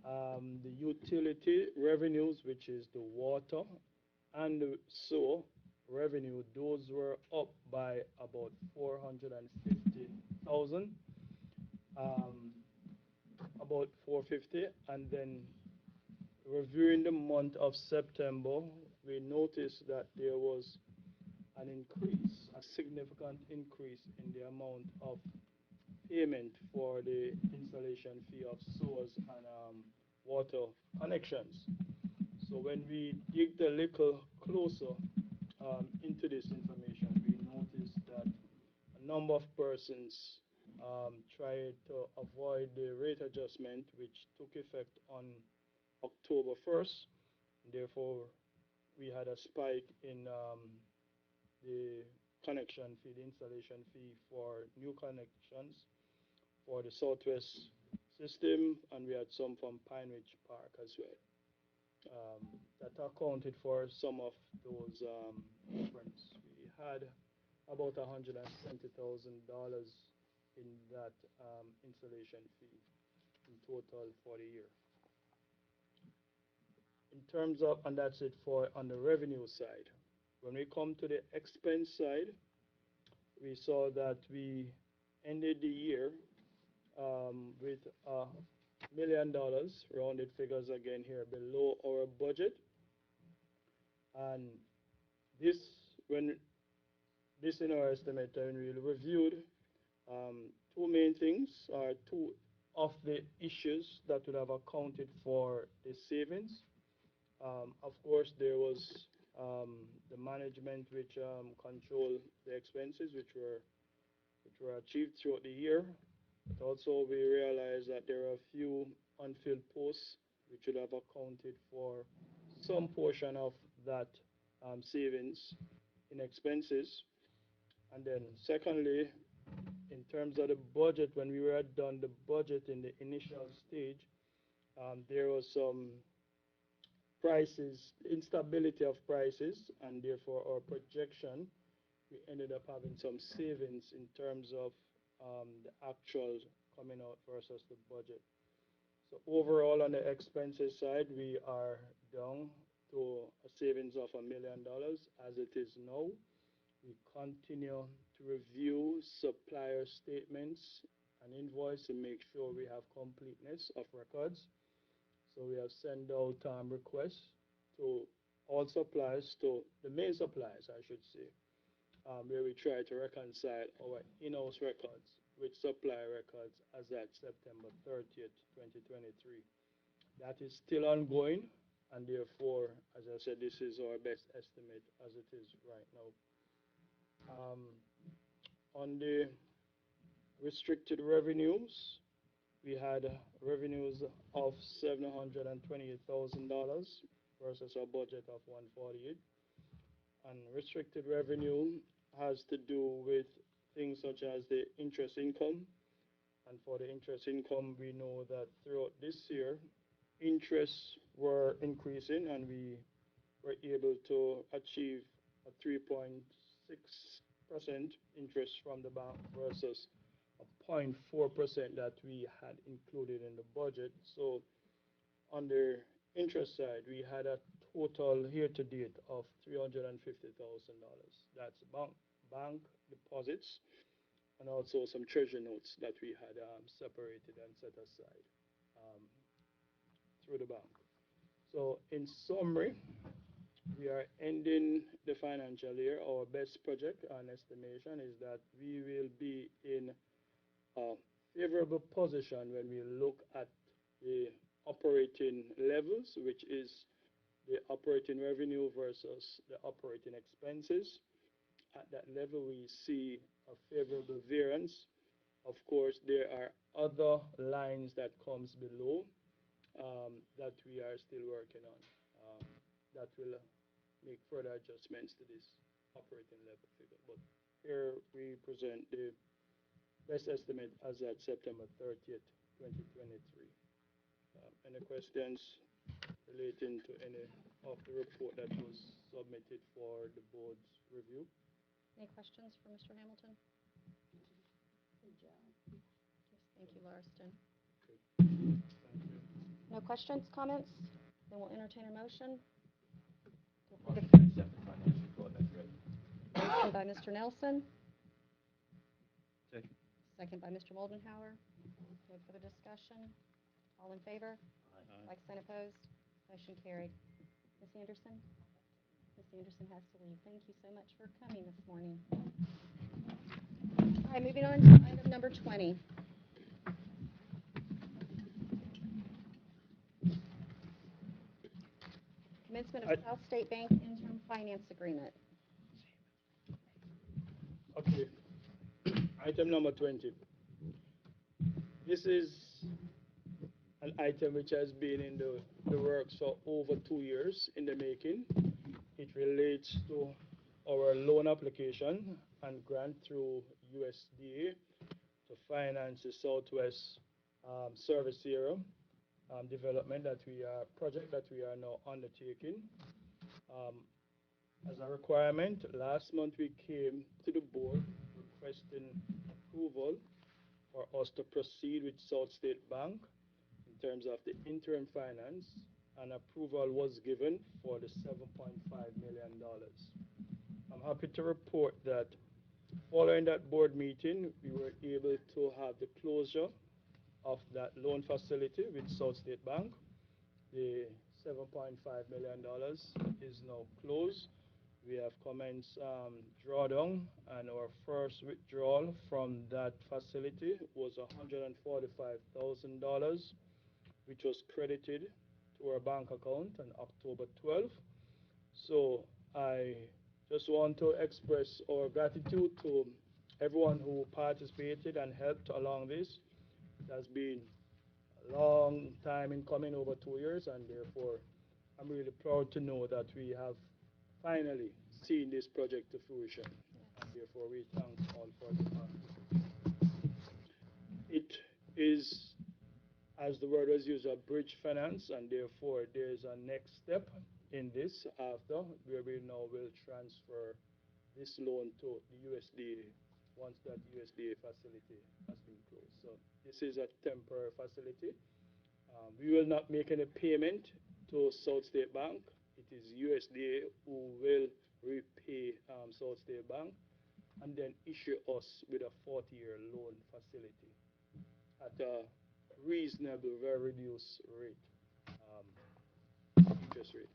the utility revenues, which is the water and the sewer revenue, those were up by about $450,000, about 450, and then reviewing the month of September, we noticed that there was an increase, a significant increase in the amount of payment for the installation fee of sewers and water connections. So when we digged a little closer into this information, we noticed that a number of persons tried to avoid the rate adjustment, which took effect on October 1st. Therefore, we had a spike in the connection fee, the installation fee for new connections for the Southwest system, and we had some from Pine Ridge Park as well. That accounted for some of those difference. We had about $120,000 in that installation fee in total for the year. In terms of, and that's it for on the revenue side. When we come to the expense side, we saw that we ended the year with $1 million, rounded figures again here, below our budget. And this, when this in our estimate, when we reviewed two main things, or two of the issues that would have accounted for the savings. Of course, there was the management which control the expenses, which were achieved throughout the year. But also we realized that there are a few unfilled posts which would have accounted for some portion of that savings in expenses. And then secondly, in terms of the budget, when we were done the budget in the initial stage, there was some prices, instability of prices, and therefore our projection, we ended up having some savings in terms of the actual coming out versus the budget. So overall on the expenses side, we are down to a savings of $1 million as it is now. We continue to review supplier statements and invoice to make sure we have completeness of records. So we have sent out requests to all suppliers, to the main suppliers, I should say, where we try to reconcile our in-house records with supplier records as at September 30th, 2023. That is still ongoing, and therefore, as I said, this is our best estimate as it is right now. On the restricted revenues, we had revenues of $728,000 versus our budget of $148,000. And restricted revenue has to do with things such as the interest income. And for the interest income, we know that throughout this year, interests were increasing, and we were able to achieve a 3.6% interest from the bank versus a 0.4% that we had included in the budget. So on the interest side, we had a total here to date of $350,000. That's bank deposits and also some treasury notes that we had separated and set aside um, through the bank. So in summary, we are ending the financial year. Our best project and estimation is that we will be in a favorable position when we look at the operating levels, which is the operating revenue versus the operating expenses. At that level, we see a favorable variance. Of course, there are other lines that comes below that we are still working on that will make further adjustments to this operating level figure. But here we present the best estimate as at September 30th, 2023. Any questions relating to any of the report that was submitted for the board's review? Any questions for Mr. Hamilton? Good job. Yes, thank you, Larston. Thank you. No questions, comments? Then we'll entertain a motion. Motion to accept the financial report as read. Motion by Mr. Nelson, Second. second by Mr. Moldenhauer. No further discussion. All in favor? Like sign opposed? Motion carried. Ms. Anderson? Ms. Anderson has to leave. Thank you so much for coming this morning. All right, moving on to item number 20. Commencement of South State Bank interim finance agreement. Okay. Item number 20. This is an item which has been in the works for over 2 years in the making. It relates to our loan application and grant through USDA to finance the Southwest Service Area development project that we are now undertaking. As a requirement, last month we came to the board requesting approval for us to proceed with South State Bank in terms of the interim finance, and approval was given for the $7.5 million. I'm happy to report that following that board meeting, we were able to have the closure of that loan facility with South State Bank. The $7.5 million is now closed. We have commenced drawdown, and our first withdrawal from that facility was $145,000, which was credited to our bank account on October 12th. So I just want to express our gratitude to everyone who participated and helped along this. It has been a long time in coming, over 2 years, and therefore I'm really proud to know that we have finally seen this project to fruition. And therefore we thank all for the participation. It is, as the word was used, a bridge finance, and therefore there is a next step in this after, where we now will transfer this loan to the USDA once that USDA facility has been closed. So this is a temporary facility. We will not make any payment to South State Bank. It is USDA who will repay South State Bank and then issue us with a 40-year loan facility at a reasonable, very reduced rate, interest rate.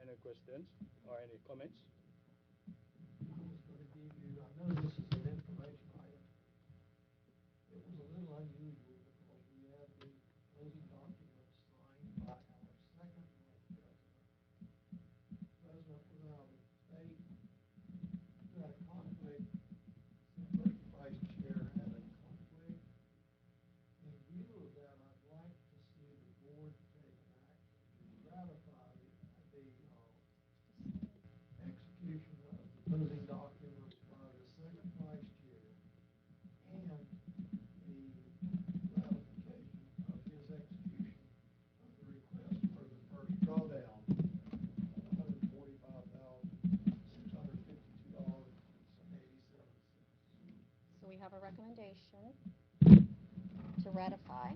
Any questions or any comments? I was gonna give you, I know this is an information item. It was a little unusual because we had the closing documents signed by our second vice president. President was out of state, who had a conflict, the vice chair had a conflict. In view of that, I'd like to see the board take an action to ratify the execution of the closing documents by the second vice chair and the ratification of his execution of the request for the first drawdown of $145,652.87. So we have a recommendation to ratify.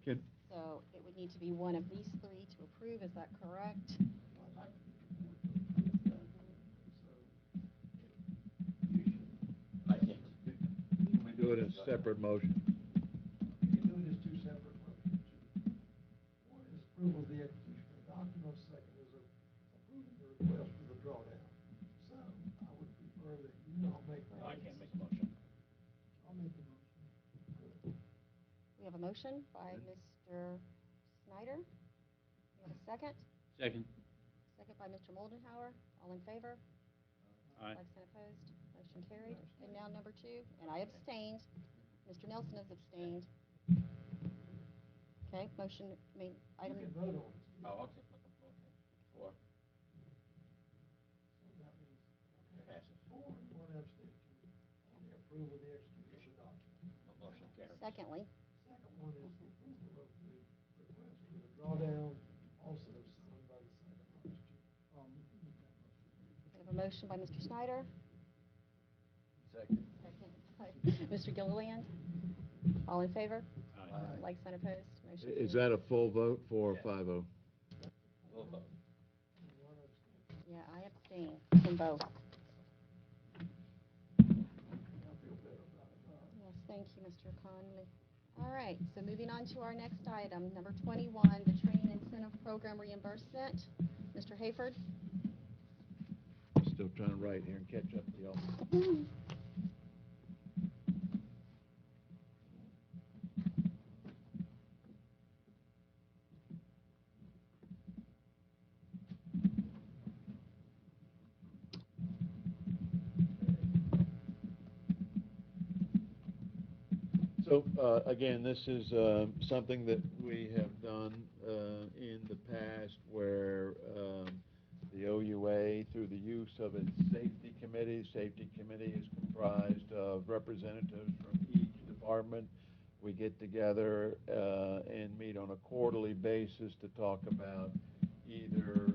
Can, So it would need to be one of these three to approve, is that correct? I think. Can we do it as separate motion? You can do it as two separate motions. One is approval of the execution of the document, second is approving the request for the drawdown. So I would prefer that you all make that. I can't make a motion. I'll make the motion. Good. We have a motion by Mr. Snyder. We have a second. Second. Second by Mr. Moldenhauer. All in favor? Aye. Like sign opposed. Motion carried. And now number two, and I abstained. Mr. Nelson has abstained. Okay, motion, item. You can vote on it. Oh, okay. Okay. Four. So that means, okay, Passes. 4 and 1 abstention on the approval of the execution of the document. Motion carries. Secondly, Second one is the approval of the request for the drawdown, also signed by the second vice chair. we have a motion by Mr. Snyder. Second. Second by Mr. Gilliland. All in favor? Aye. Like sign opposed. Motion Is carried. that a full vote, 4 or Yeah. 5-0? Full vote. And 1 abstention. Yeah, I abstain from both. I feel better about it. Yes, thank you, Mr. Conley. All right, so moving on to our next item, number 21, the training incentive program reimbursement. Mr. Hayford? Still trying to write here and catch up to y'all. So, again, this is something that we have done in the past where the OUA, through the use of its safety committee is comprised of representatives from each department. We get together and meet on a quarterly basis to talk about either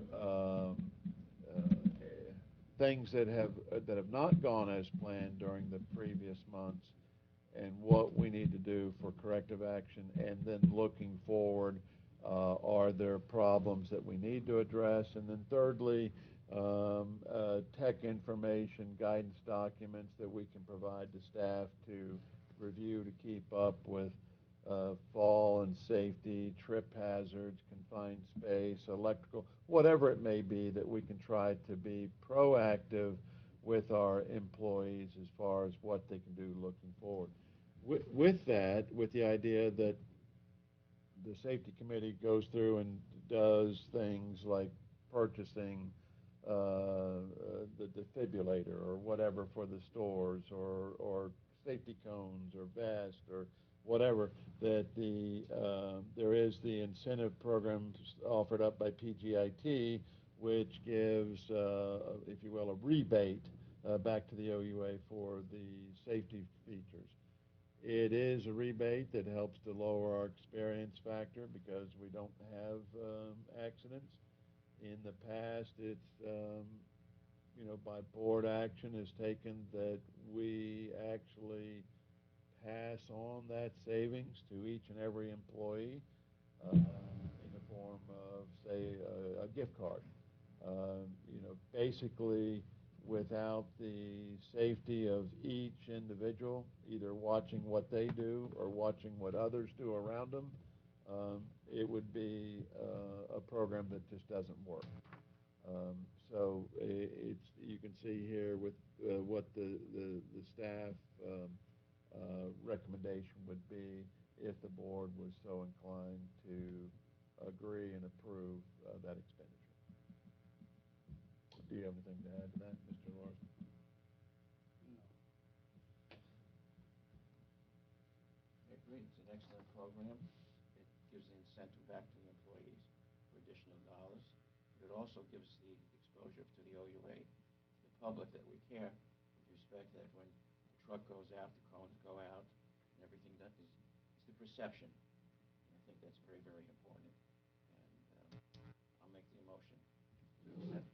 things that have not gone as planned during the previous months, and what we need to do for corrective action, and then looking forward, are there problems that we need to address? And then thirdly, tech information, guidance documents that we can provide to staff to review to keep up with fall and safety, trip hazards, confined space, electrical, whatever it may be, that we can try to be proactive with our employees as far as what they can do looking forward. With that, with the idea that the safety committee goes through and does things like purchasing the defibrillator or whatever for the stores, or safety cones or vests or whatever, that there is the incentive program offered up by PGIT, which gives, if you will, a rebate back to the OUA for the safety features. It is a rebate that helps to lower our experience factor because we don't have accidents. In the past, it's, by board action is taken that we actually pass on that savings to each and every employee in the form of, say, a gift card. Basically, without the safety of each individual, either watching what they do or watching what others do around them, it would be a program that just doesn't work. So you can see here with what the staff recommendation would be if the board was so inclined to agree and approve that expenditure. Do you have anything to add to that, Mr. Larson? I agree, it's an excellent program. It gives the incentive back to the employees for additional dollars. It also gives the exposure to the OUA, the public, that we care with respect that when the truck goes out, the cones go out, and everything, that is, it's the perception. And I think that's very, very important. And I'll make the motion to accept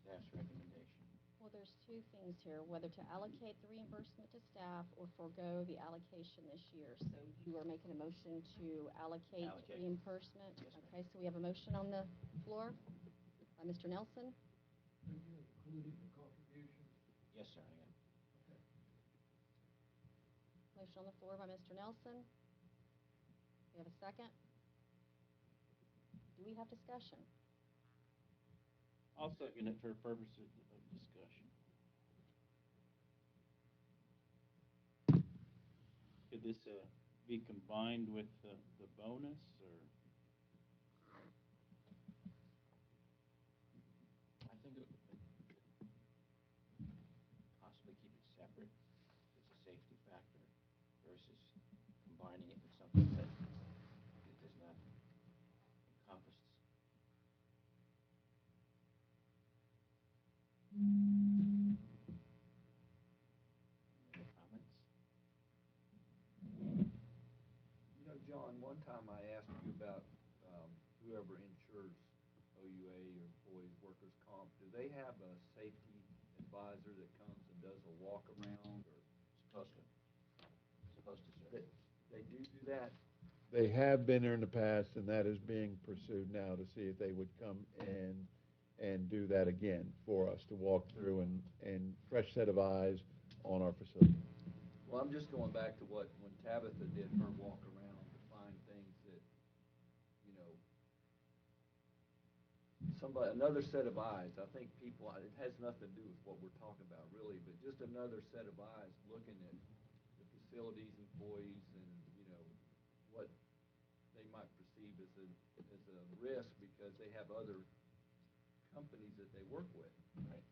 staff's recommendation. Well, there's two things here, whether to allocate the reimbursement to staff or forego the allocation this year. So you are making a motion to allocate Allocate. reimbursement? Yes, ma'am. Okay, so we have a motion on the floor by Mr. Nelson. Are you including the contribution? Yes, sir, I am. Okay. Motion on the floor by Mr. Nelson. We have a second. Do we have discussion? I'll second it for purposes of discussion. Could this be combined with the bonus, or? I think it possibly keep it separate. It's a safety factor versus combining it with something that it does not encompass. Any other comments? You know, John, one time I asked you about whoever insures OUA or employees, workers' comp, do they have a safety advisor that comes and does a walk around or? Supposed to. Supposed to, sir. They do that? They have been there in the past, and that is being pursued now to see if they would come and do that again for us, to walk through and fresh set of eyes on our facility. Well, I'm just going back to when Tabitha did her walk around to find things that, you know, another set of eyes. I think people, it has nothing to do with what we're talking about really, but just another set of eyes looking at the facilities, employees, and, you know, what they might perceive as a risk because they have other companies that they work with. Right.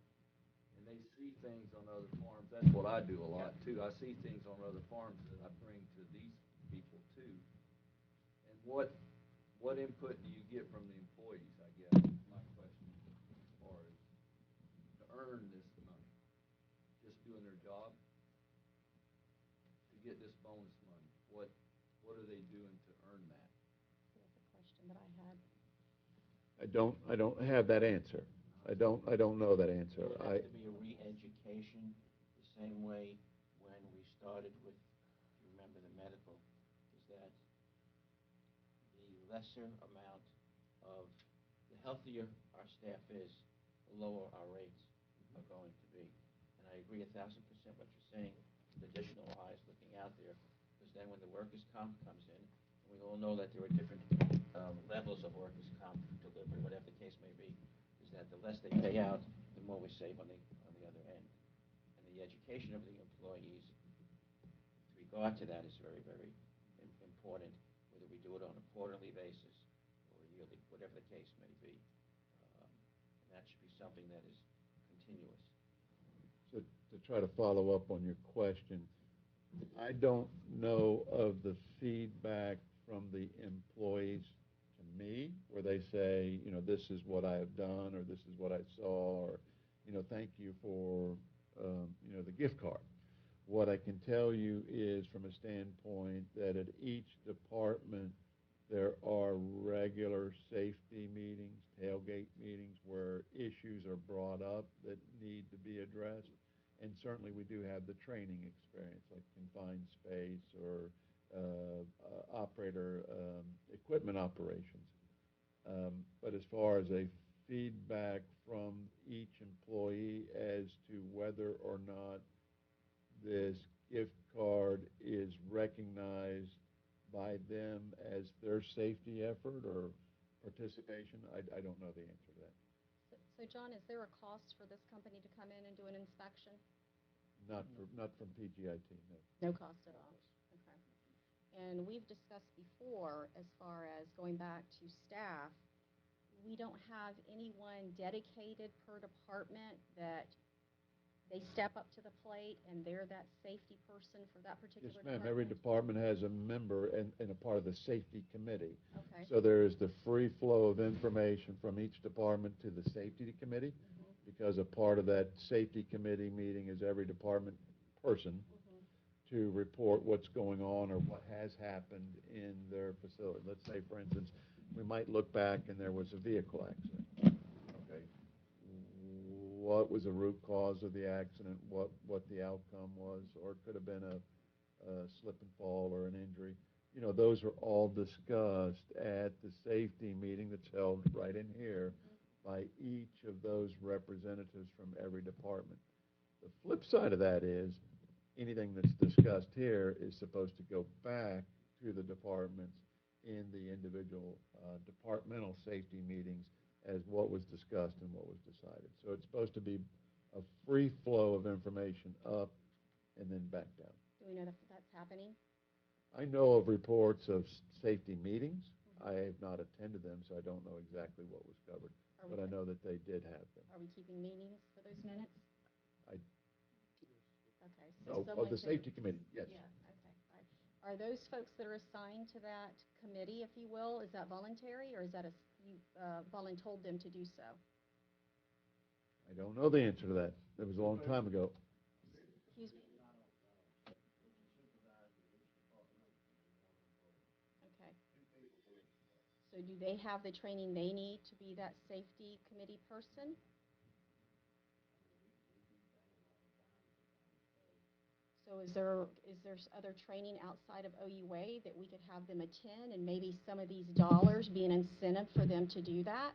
And they see things on other farms. That's what I do a lot too. I see things on other farms that I bring to these people too. And what input do you get from the employees, I guess, is my question, as far as to earn this money? Just doing their job? To get this bonus money, what are they doing to earn that? That's a question that I had. I don't have that answer. I don't know that answer. Will it have to be a re-education, the same way when we started with, if you remember the medical, is that the lesser amount of, the healthier our staff is, the lower our rates are going to be. And I agree 1,000% what you're saying, with additional eyes looking out there, because then when the workers' comp comes in, and we all know that there are different levels of workers' comp delivery, whatever the case may be, is that the less they pay out, the more we save on the other end. And the education of the employees with regard to that is very, very important, whether we do it on a quarterly basis or yearly, whatever the case may be. And that should be something that is continuous. So to try to follow up on your question, I don't know of the feedback from the employees to me where they say, you know, this is what I have done, or this is what I saw, or, you know, thank you for, you know, the gift card. What I can tell you is from a standpoint that at each department there are regular safety meetings, tailgate meetings where issues are brought up that need to be addressed. And certainly we do have the training experience, like confined space or operator equipment operations. But as far as a feedback from each employee as to whether or not this gift card is recognized by them as their safety effort or participation, I don't know the answer to that. So John, is there a cost for this company to come in and do an inspection? Not from PGIT, no. No cost at all? Okay. And we've discussed before, as far as going back to staff, we don't have anyone dedicated per department that they step up to the plate and they're that safety person for that particular Yes, department? ma'am. Every department has a member and a part of the safety committee. Okay. So there is the free flow of information from each department to the safety committee, because a part of that safety committee meeting is every department person to report what's going on or what has happened in their facility. Let's say, for instance, we might look back and there was a vehicle accident. Okay. what was the root cause of the accident, what the outcome was, or it could have been a slip and fall or an injury. You know, those are all discussed at the safety meeting that's held right in here by each of those representatives from every department. The flip side of that is, anything that's discussed here is supposed to go back to the departments in the individual departmental safety meetings as what was discussed and what was decided. So it's supposed to be a free flow of information up and then back down. Do we know that that's happening? I know of reports of safety meetings. I have not attended them, so I don't know exactly what was covered, but I know that they did have them. Are we keeping meetings for those minutes? I- Okay, No, so of someone the can. safety committee, yes. Yeah, okay, all right. Are those folks that are assigned to that committee, if you will, is that voluntary, or is that you voluntold them to do so? I don't know the answer to that. It was a long time ago. Excuse me? Okay. So do they have the training they need to be that safety committee person? So is there other training outside of OUA that we could have them attend, and maybe some of these dollars be an incentive for them to do that?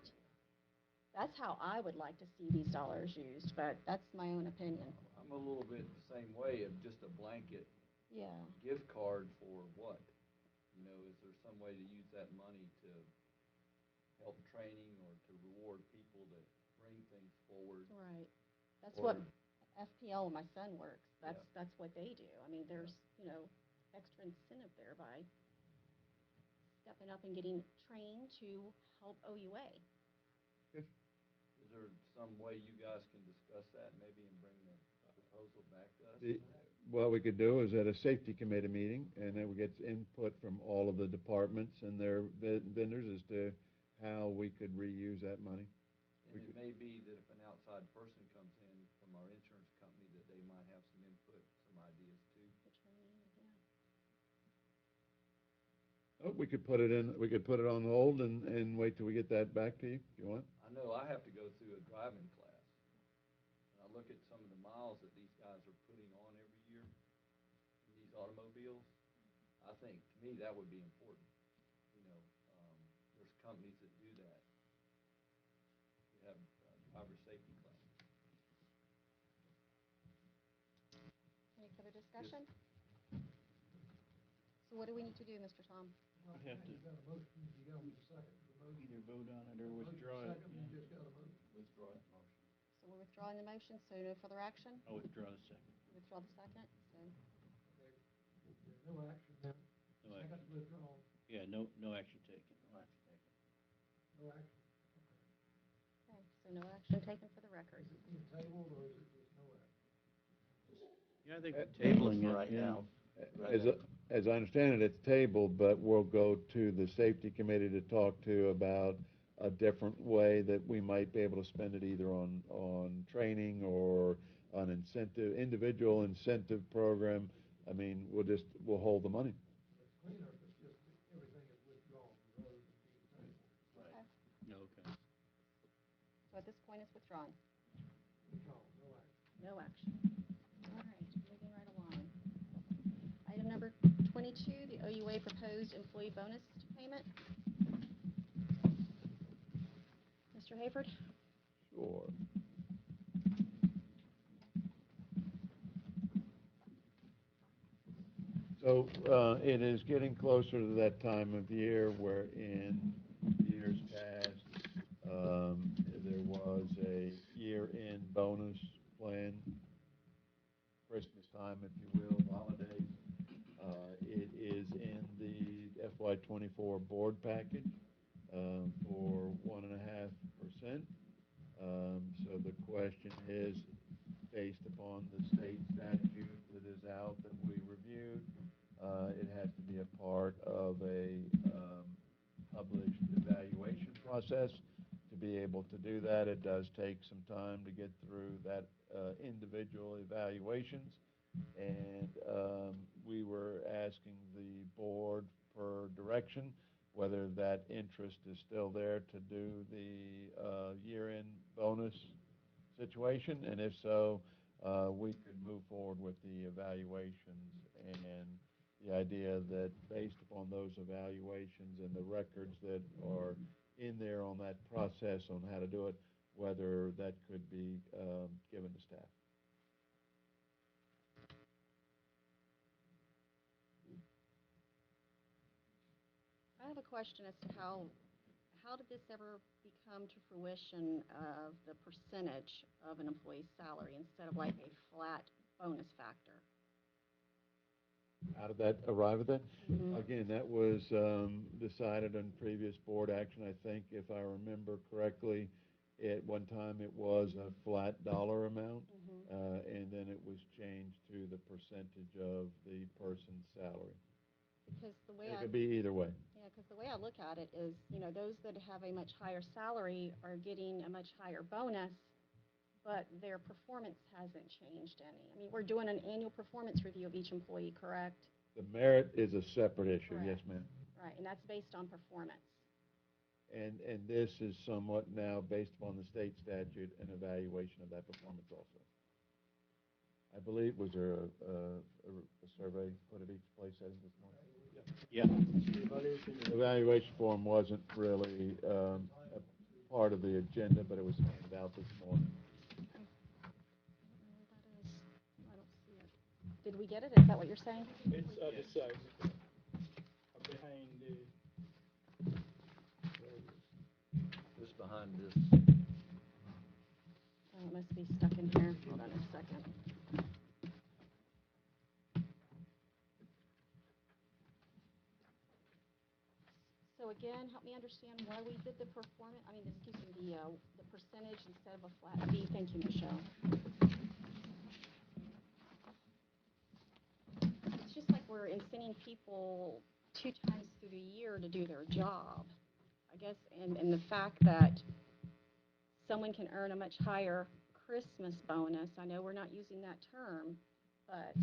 That's how I would like to see these dollars used, but that's my own opinion. I'm a little bit the same way of just a blanket Yeah. gift card for what? You know, is there some way to use that money to help training or to reward people that bring things forward? Right. That's Or- what FPL, my son works. That's what they do. I mean, there's, extra incentive there by stepping up and getting trained to help OUA. Is there some way you guys can discuss that maybe and bring the proposal back to us? What we could do is at a safety committee meeting, and then we get input from all of the departments and their vendors as to how we could reuse that money. And it may be that if an outside person comes in from our insurance company, that they might have some input, some ideas too. The training, yeah. Oh, we could put it on hold and wait till we get that back to you, if you want. I know I have to go through a driving class, and I look at some of the miles that these guys are putting on every year in these automobiles. I think, to me, that would be important. You know, there's companies that do that. We have driver safety classes. Any further discussion? So what do we need to do, Mr. Tom? We have to You got a motion, you got a second to the motion. either vote on it or withdraw it. Second, you just got a motion. Withdraw that motion. So we're withdrawing the motion, so no further action? I'll withdraw the second. Withdraw the second, so, There's no action then. No Second action. withdrawn, Yeah, no action taken. no action. okay, so no action taken for the record. Is it being tabled or is it just no action? Yeah, I think we're tabling it, right yeah. now. As I understand it, it's tabled, but we'll go to the safety committee to talk to about a different way that we might be able to spend it either on training or on individual incentive program. I mean, we'll hold the money. It's cleaner if it's just everything is withdrawn rather than being tabled. Okay, Okay. so at this point, it's withdrawn. Withdrawn, no action. No action. All right, moving right along. Item number 22, the OUA proposed employee bonus payment. Mr. Hayford? Sure. So, it is getting closer to that time of year where in years past, there was a year-end bonus plan, Christmas time, if you will, holidays. It is in the FY '24 board package, for 1.5%. So the question is, based upon the state statute that is out that we reviewed, it has to be a part of a published evaluation process. To be able to do that, it does take some time to get through that individual evaluations. And we were asking the board for direction whether that interest is still there to do the year-end bonus situation? And if so, we could move forward with the evaluations and the idea that based upon those evaluations and the records that are in there on that process on how to do it, whether that could be given to staff. I have a question as to how did this ever become to fruition of the percentage of an employee's salary instead of like a flat bonus factor? How did that arrive at that? Mhm. Again, that was decided on previous board action. I think if I remember correctly, at one time it was a flat dollar amount, and then it was changed to the percentage of the person's salary. Because the way It I could be either way. Yeah, because the way I look at it is, those that have a much higher salary are getting a much higher bonus, but their performance hasn't changed any. I mean, we're doing an annual performance review of each employee, correct? The merit is a separate issue, yes, Correct. ma'am. Right, and that's based on performance. And this is somewhat now based upon the state statute and evaluation of that performance also. I believe, was there a survey put at each place as this morning? Yeah. The evaluation form wasn't really a part of the agenda, but it was handed out this morning. I don't know where that is. I don't see it. Did we get it? Is that what you're saying? It's at the side, behind the. Just behind this. Oh, it must be stuck in here. Hold on a second. So again, help me understand why we did the the percentage instead of a flat fee. Thank you, Michelle. It's just like we're incenting people 2 times through the year to do their job, I guess, and the fact that someone can earn a much higher Christmas bonus. I know we're not using that term, but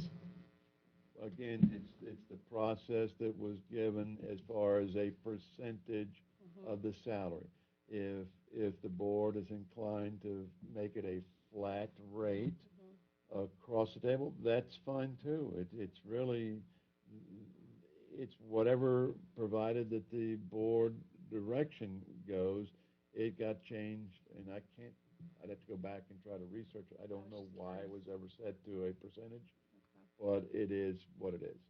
Again, it's the process that was given as far as a percentage of the salary. If the board is inclined to make it a flat rate across the table, that's fine too. It's really, it's whatever, provided that the board direction goes. It got changed, and I'd have to go back and try to research it. I don't know why it was ever set to a percentage, but it is what it is.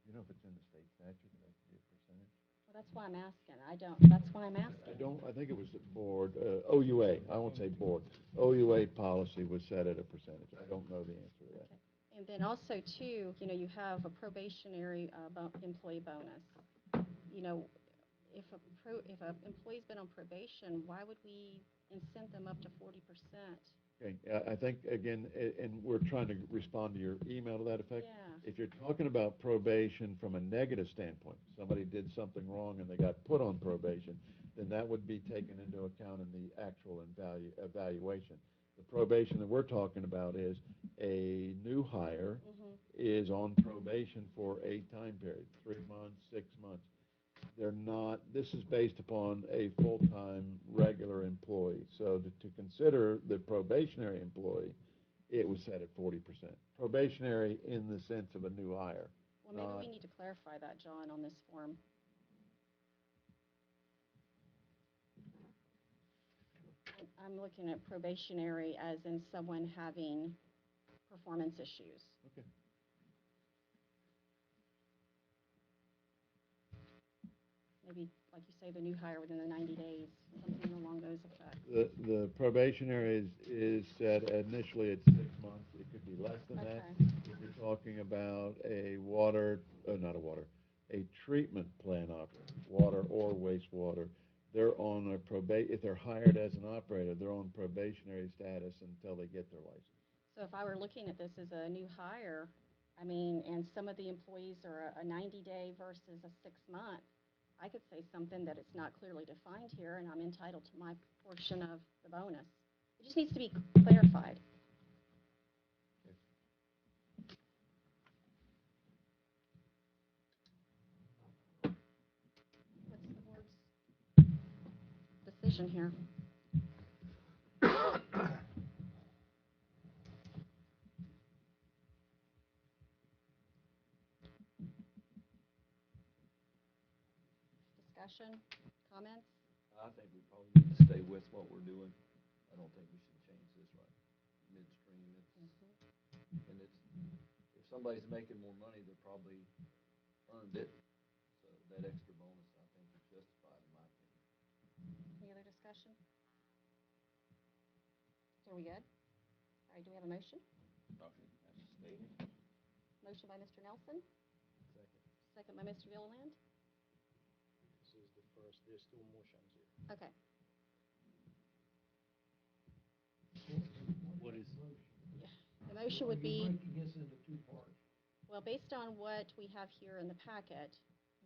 You know if it's in the state statute that it could be a percentage? well, that's why I'm asking. That's why I'm asking. I think it was the board, OUA, I won't say board. OUA policy was set at a percentage. I don't know the answer to that. Okay. And then also too, you have a probationary employee bonus. If a employee's been on probation, why would we incent them up to 40%? Okay, I think, again, and we're trying to respond to your email to that effect. Yeah. If you're talking about probation from a negative standpoint, somebody did something wrong and they got put on probation, then that would be taken into account in the actual evaluation. The probation that we're talking about is a new hire is on probation for a time period, 3 months, 6 months. They're not, this is based upon a full-time regular employee. So to consider the probationary employee, it was set at 40%. Probationary in the sense of a new hire. Well, maybe we need to clarify that, John, on this form. I'm looking at probationary as in someone having performance issues. Okay. Maybe, like you say, the new hire within the 90 days, something along those effects. The probationary is set initially at 6 months. It could be less than that. If you're talking about a treatment plant operator, water or wastewater, they're on if they're hired as an operator, they're on probationary status until they get their license. So if I were looking at this as a new hire, and some of the employees are a 90-day versus a 6-month, I could say something that it's not clearly defined here, and I'm entitled to my portion of the bonus. It just needs to be clarified. What's the board's decision here? discussion, comments? I think we probably need to stay with what we're doing. I don't think we should change this right midstream. And it's, if somebody's making more money, they're probably earned it. So that extra bonus, I think, is justified in my opinion. Any other discussion? Are we good? All right, do we have a motion? Motion as stated. Motion by Mr. Nelson, Second. second by Mr. Gilliland. This is the first, there's two motions here. Okay. What is, The motion would be, You're breaking this into two parts. well, based on what we have here in the packet,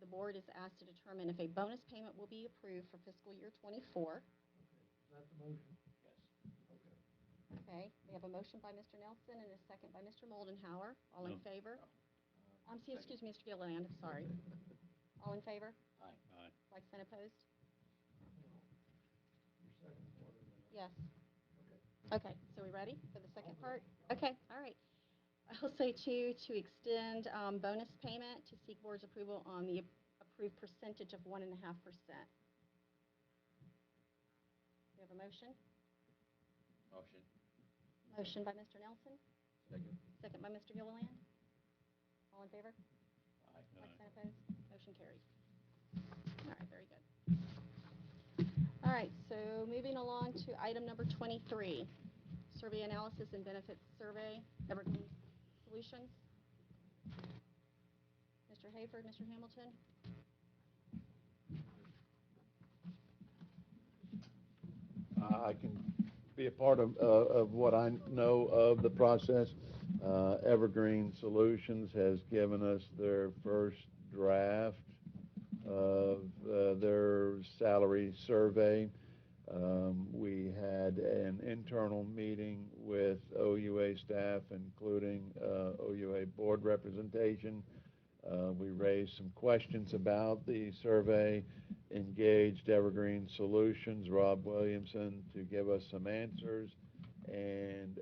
the board is asked to determine if a bonus payment will be approved for fiscal year '24. Okay, is that the motion? Yes. Okay. Okay, we have a motion by Mr. Nelson and a second by Mr. Moldenhauer. All in No. favor? No. Excuse me, Mr. Gilliland, I'm sorry. All in favor? Aye. aye. Like sign opposed? Your second part of that. Yes. Okay, so we ready for the second part? Okay, all right. I'll say to extend bonus payment to seek board's approval on the approved percentage of 1.5%. We have a motion? Motion. Motion by Mr. Nelson, Second. second by Mr. Gilliland. All in favor? Aye. Like Aye. sign opposed? Motion carries. All right, very good. All right, so moving along to item number 23, survey analysis and benefits survey, Evergreen Solutions. Mr. Hayford, Mr. Hamilton? I can be a part of what I know of the process. Evergreen Solutions has given us their first draft of their salary survey. We had an internal meeting with OUA staff, including OUA board representation. We raised some questions about the survey, engaged Evergreen Solutions, Rob Williamson, to give us some answers. And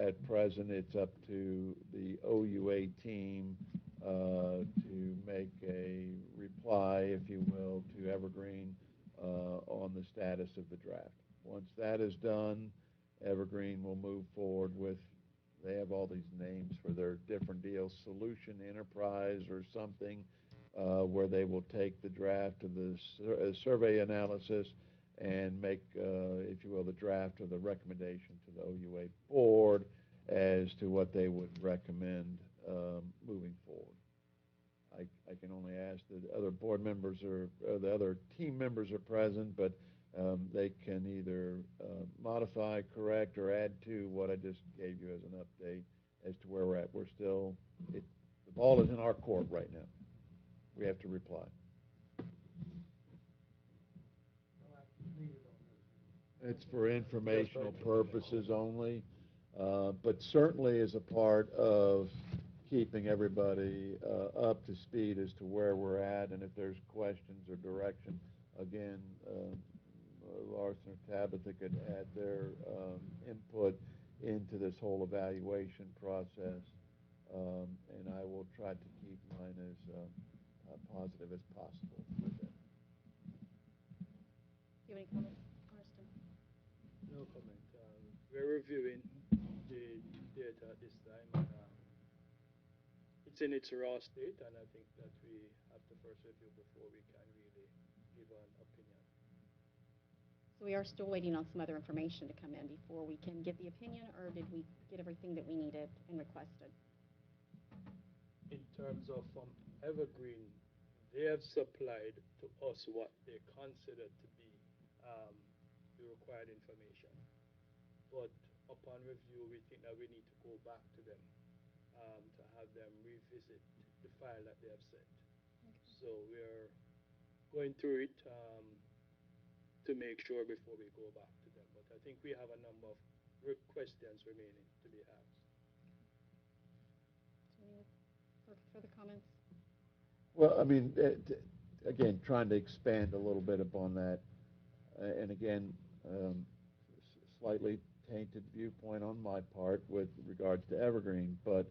at present, it's up to the OUA team to make a reply, if you will, to Evergreen on the status of the draft. Once that is done, Evergreen will move forward with, they have all these names for their different deals, Solution Enterprise or something, where they will take the draft of the survey analysis and make, if you will, the draft of the recommendation to the OUA board as to what they would recommend moving forward. I can only ask that other board members or the other team members are present, but they can either modify, correct, or add to what I just gave you as an update as to where we're at. We're still, the ball is in our court right now. We have to reply. No action needed on this. It's for informational purposes only, but certainly as a part of keeping everybody up to speed as to where we're at, and if there's questions or direction, again, Larson or Tabitha could add their input into this whole evaluation process, and I will try to keep mine as positive as possible with it. Do you have any comments, Marston? No comment. We're reviewing the data at this time, and it's in its raw state, and I think that we have to first review before we can really give an opinion. So we are still waiting on some other information to come in before we can give the opinion, or did we get everything that we needed and requested? In terms of Evergreen, they have supplied to us what they consider to be the required information. But upon review, we think that we need to go back to them to have them revisit the file that they have sent. So we're going through it to make sure before we go back to them. But I think we have a number of questions remaining to be asked. Any further comments? Well, I mean, again, trying to expand a little bit upon that, and again, slightly tainted viewpoint on my part with regards to Evergreen, but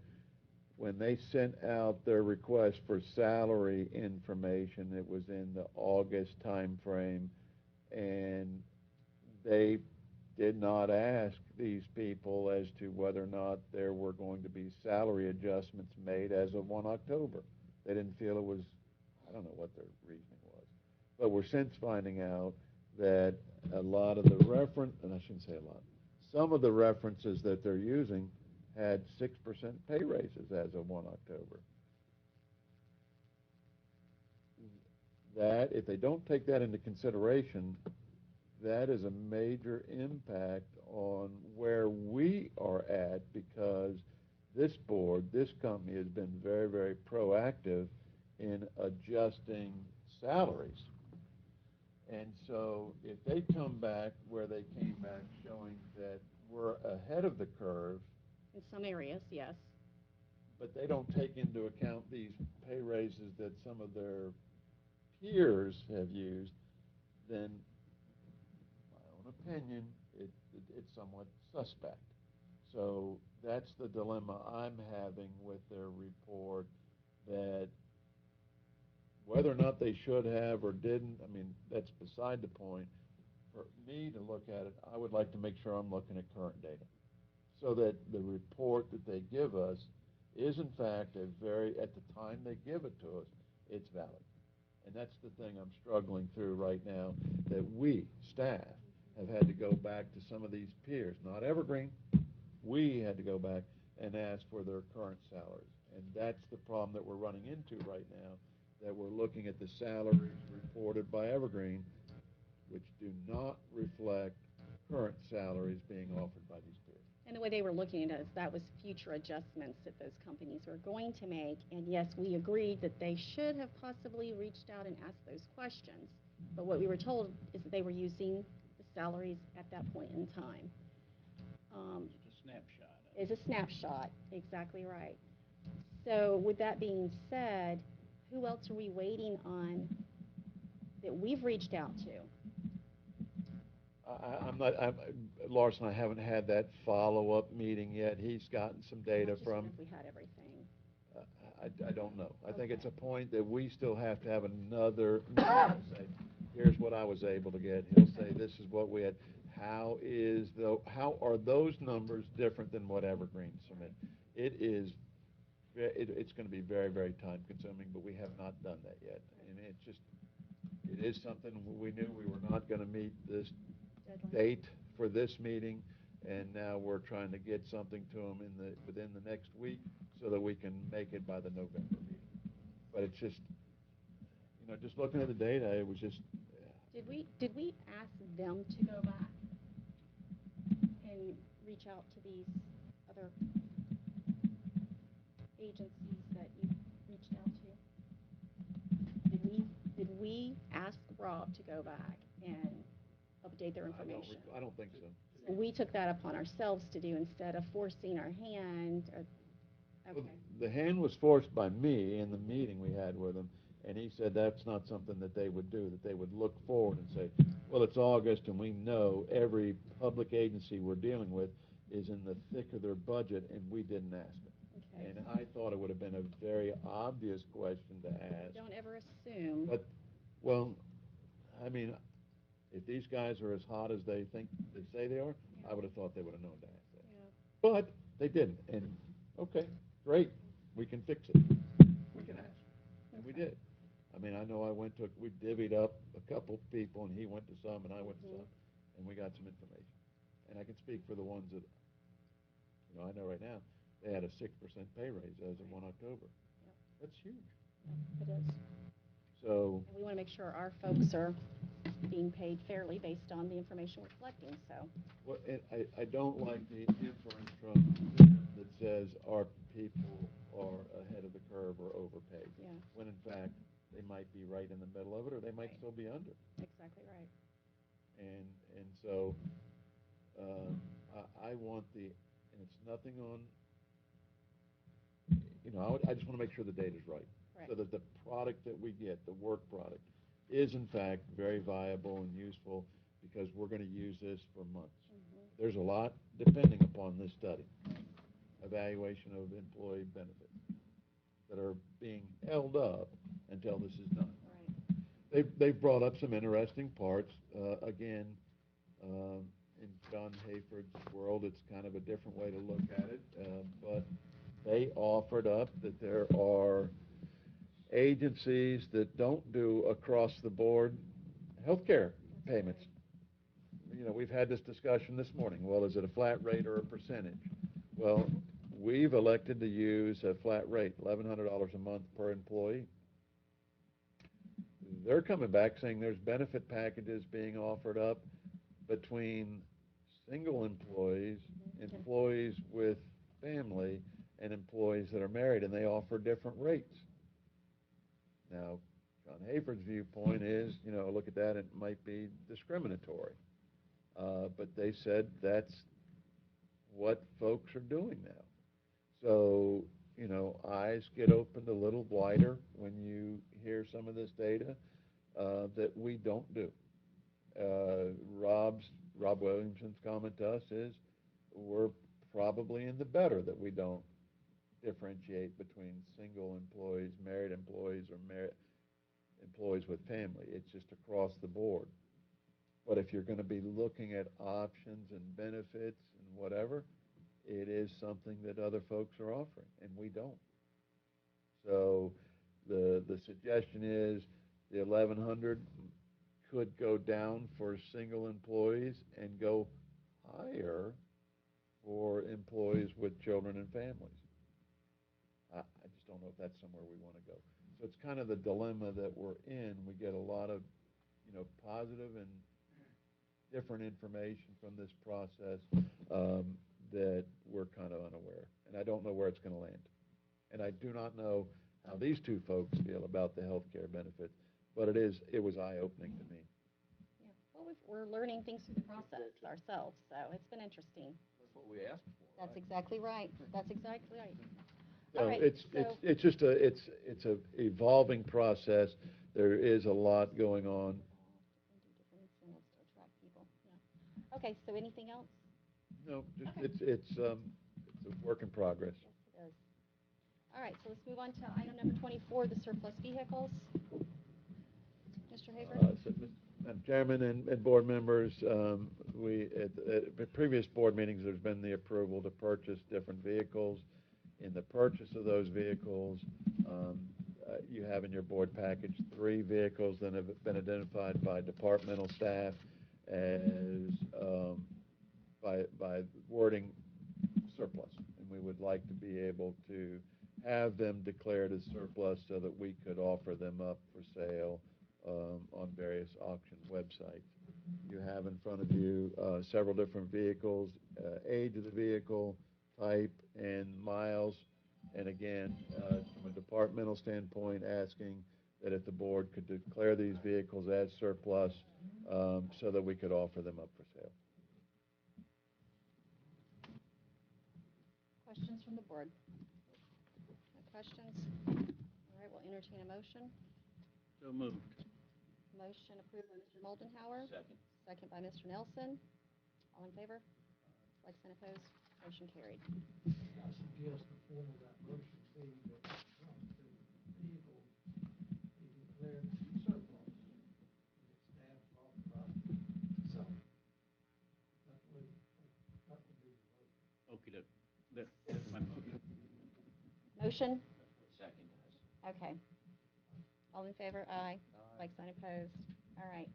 when they sent out their request for salary information, it was in the August timeframe, and they did not ask these people as to whether or not there were going to be salary adjustments made as of 1 October. They didn't feel it was, I don't know what their reasoning was. But we're since finding out that a lot of the and I shouldn't say a lot, some of the references that they're using had 6% pay raises as of 1 October. That, if they don't take that into consideration, that is a major impact on where we are at, because this board, this company has been very, very proactive in adjusting salaries. And so if they come back where they came back showing that we're ahead of the curve, In some areas, yes. but they don't take into account these pay raises that some of their peers have used, then, my own opinion, it's somewhat suspect. So that's the dilemma I'm having with their report, that whether or not they should have or didn't, I mean, that's beside the point. For me to look at it, I would like to make sure I'm looking at current data, so that the report that they give us is in fact at the time they give it to us, it's valid. And that's the thing I'm struggling through right now, that we, staff, have had to go back to some of these peers, not Evergreen, we had to go back and ask for their current salaries. And that's the problem that we're running into right now, that we're looking at the salaries reported by Evergreen, which do not reflect current salaries being offered by these peers. And the way they were looking at it is that was future adjustments that those companies were going to make. And yes, we agreed that they should have possibly reached out and asked those questions. But what we were told is that they were using the salaries at that point in time. Just a snapshot. Is a snapshot, exactly right. So with that being said, who else are we waiting on that we've reached out to? Larson, I haven't had that follow-up meeting yet. He's gotten some data Just from. wonder if we had everything. I don't know. I think Okay. it's a point that we still have to have another meeting to say, here's what I was able to get. He'll say, this is what we had. How are those numbers different than what Evergreen submitted? It's going to be very, very time consuming, but we have not done that yet. And it is something we knew we were not going to meet this Deadline. date for this meeting, and now we're trying to get something to them within the next week so that we can make it by the November meeting. But it's just, just looking at the data, it was just. Did we ask them to go back and reach out to these other agencies that you reached out to? Did we ask Rob to go back and update their information? I don't think so. So we took that upon ourselves to do instead of forcing our hand. Well, Okay. the hand was forced by me in the meeting we had with him, and he said that's not something that they would do, that they would look forward and say, well, it's August, and we know every public agency we're dealing with is in the thick of their budget, and we didn't ask them. Okay. And I thought it would have been a very obvious question to ask. Don't ever assume. But, well, I mean, if these guys are as hot as they say they are, I would have thought they would have known to ask that. Yeah. But they didn't, and, okay, great, we can fix it. We can ask, and we did. I mean, I know we divvied up a couple people, and he went to some, and I went to some, and we got some information. And I can speak for the ones that, I know right now, they had a 6% pay raise as of 1 October. Yep. That's huge. It is. So, And we want to make sure our folks are being paid fairly based on the information we're collecting, so. well, I don't like the inference from them that says our people are ahead of the curve or overpaid. Yeah. When in fact, they might be right in the middle of it, or they might Right. still be under. Exactly right. And so, I want and it's nothing on, I just want to make sure the data's right. Correct. So that the product that we get, the work product, is in fact very viable and useful, because we're going to use this for months. There's a lot depending upon this study, evaluation of employee benefits. that are being held up until this is done. Right. They've brought up some interesting parts. Again, in John Hayford's world, it's kind of a different way to look at it. But they offered up that there are agencies that don't do across-the-board healthcare payments. You know, we've had this discussion this morning. Well, is it a flat rate or a percentage? Well, we've elected to use a flat rate, $1,100 a month per employee. They're coming back saying there's benefit packages being offered up between single employees, employees with family, and employees that are married, and they offer different rates. Now, John Hayford's viewpoint is, you know, look at that, it might be discriminatory. But they said that's what folks are doing now. So, you know, eyes get opened a little wider when you hear some of this data that we don't do. Rob Williamson's comment to us is we're probably in the better that we don't differentiate between single employees, married employees, or employees with family. It's just across the board. But if you're going to be looking at options and benefits and whatever, it is something that other folks are offering, and we don't. So the suggestion is the 1,100 could go down for single employees and go higher for employees with children and families. I just don't know if that's somewhere we want to go. So it's kind of the dilemma that we're in. We get a lot of, you know, positive and different information from this process that we're kind of unaware. And I don't know where it's going to land. And I do not know how these two folks feel about the health care benefits, but it was eye-opening to me. Yeah. Well, we're learning things through the process ourselves, so it's been interesting. That's what we asked for. That's exactly right. That's exactly right. So All right, it's just it's a evolving process. There is a lot going on. Different incentives to attract people. Yeah. Okay. So anything else? No, just it's a work in progress. Yes, it is. All right. So let's move on to item number 24, the surplus vehicles. Mr. Haver. Madam Chairman and board members, we at previous board meetings, there's been the approval to purchase different vehicles. In the purchase of those vehicles, you have in your board package 3 vehicles that have been identified by departmental staff as by wording surplus, and we would like to be able to have them declared as surplus so that we could offer them up for sale on various auction websites. You have in front of you several different vehicles, age of the vehicle, type, and miles. And again, from a departmental standpoint, asking that if the board could declare these vehicles as surplus so that we could offer them up for sale. Questions from the board? No questions? All right, we'll entertain a motion. So moved. Motion approved by Mr. Moldenhauer. Second. Second by Mr. Nelson. All in favor? Like and opposed? Motion carried. I suggest the form of that motion be that the vehicle be declared surplus, and its staff authorized to sell it. That would be the motion. Okey-doke. That's my motion. Motion? Second. Okay. All in favor? Aye. Like sign opposed. All right.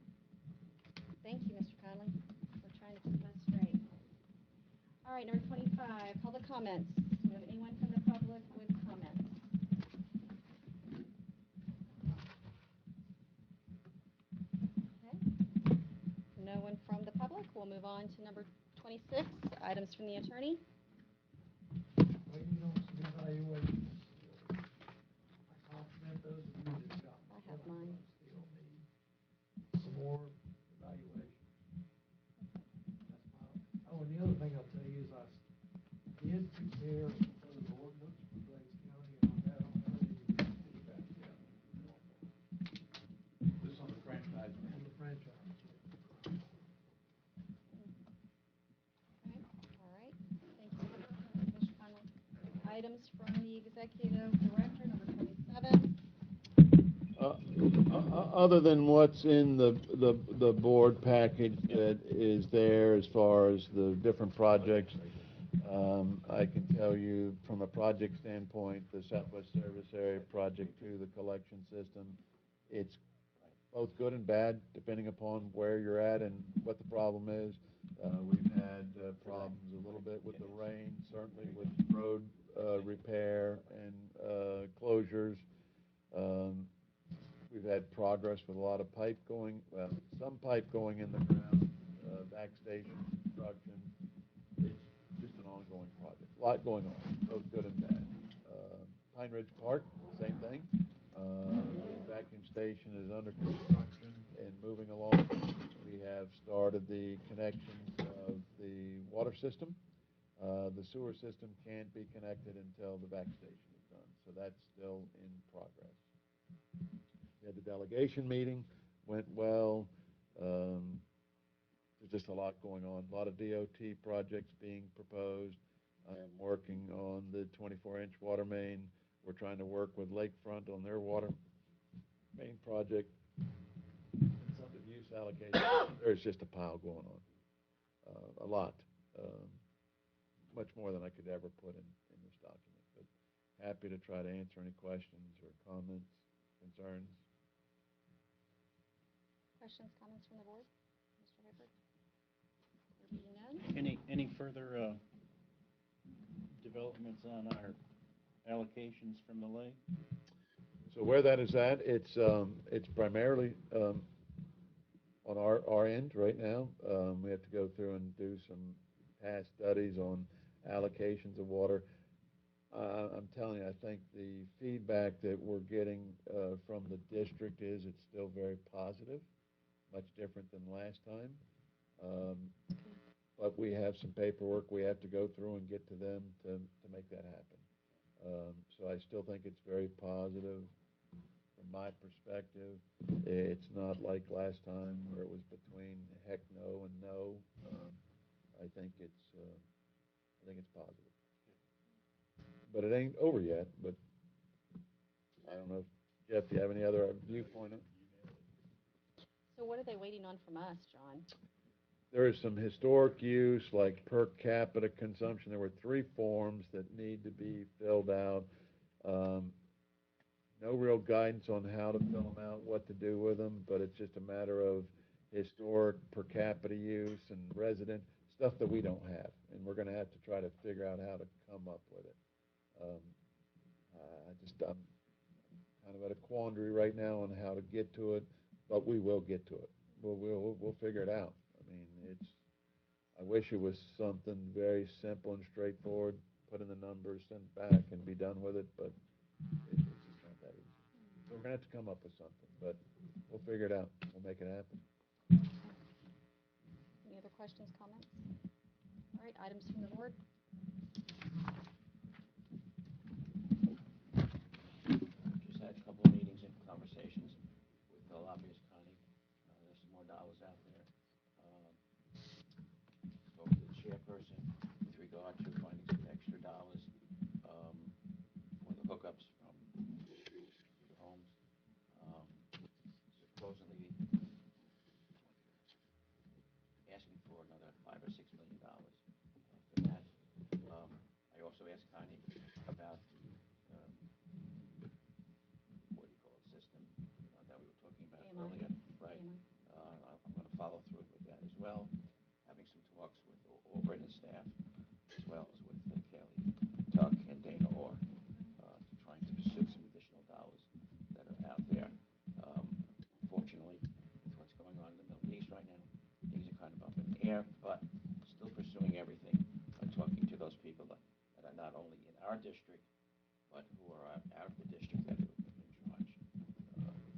Thank you, Mr. Conley. We're trying to keep that straight. All right, number 25, public comments. Do we have anyone from the public with comments? Okay. No one from the public. We'll move on to number 26, items from the attorney. Waiting on some evaluations. I compliment those of you that got. I have mine. Still need some more evaluations. That's my, oh, and the other thing I'll tell you is I did prepare those ordinance for Glades County, and I haven't heard any feedback yet. This on the franchise. On the franchise. All right. Thank you, Mr. Conley. Items from the executive director, number 7? Other than what's in the board package that is there as far as the different projects, I can tell you from a project standpoint, the Southwest Service Area Project 2, the collection system, it's both good and bad, depending upon where you're at and what the problem is. We've had problems a little bit with the rain, certainly with road repair and closures. We've had progress with a lot of pipe going, some pipe going in the ground, backstation construction. It's just an ongoing project. A lot going on, both good and bad. Pine Ridge Park, same thing. The vacuum station is under construction and moving along. We have started the connections of the water system. The sewer system can't be connected until the vac station is done, so that's still in progress. We had the delegation meeting, went well. There's just a lot going on, a lot of DOT projects being proposed. I am working on the 24-inch water main. We're trying to work with Lakefront on their water main project. Incentive use allocation, there's just a pile going on, a lot, much more than I could ever put in this document. But happy to try to answer any questions or comments, concerns. Questions, comments from the board? Mr. Hibbert? There being none? Any further developments on our allocations from the lake? So where that is at, it's primarily on our end right now. We have to go through and do some past studies on allocations of water. I'm telling you, I think the feedback that we're getting from the district is it's still very positive, much different than last time. But we have some paperwork we have to go through and get to them to make that happen. So I still think it's very positive from my perspective. It's not like last time where it was between heck no and no. I think it's positive. But it ain't over yet. But I don't know, Jeff, do you have any other viewpoint on it? So what are they waiting on from us, John? There is some historic use, like per capita consumption. There were 3 forms that need to be filled out. No real guidance on how to fill them out, what to do with them, but it's just a matter of historic per capita use and resident, stuff that we don't have. And we're going to have to try to figure out how to come up with it. I'm kind of at a quandary right now on how to get to it, but we will get to it. We'll figure it out. I mean, I wish it was something very simple and straightforward, put in the numbers, send back, and be done with it, but it's just not that easy. So we're going to have to come up with something, but we'll figure it out. We'll make it happen. Any other questions, comments? All right, items from the board? Just had a couple of meetings and conversations with the lobbyist Connie. There's some more dollars out there. Spoke to the chairperson with regard to finding some extra dollars for the hookups from the homes. Supposedly asking for another $5 or $6 million for that. I also asked Connie about the what do you call it, system that we were talking about AMI. earlier. Right. AMI. I'm going to follow through with that as well. Having some talks with Auburn and staff, as well as with Kelly, Tuck, and Dana Orr, trying to pursue some additional dollars that are out there. Fortunately, with what's going on in the Middle East right now, things are kind of up in the air, but still pursuing everything by talking to those people that are not only in our district, but who are out of the district that are in charge with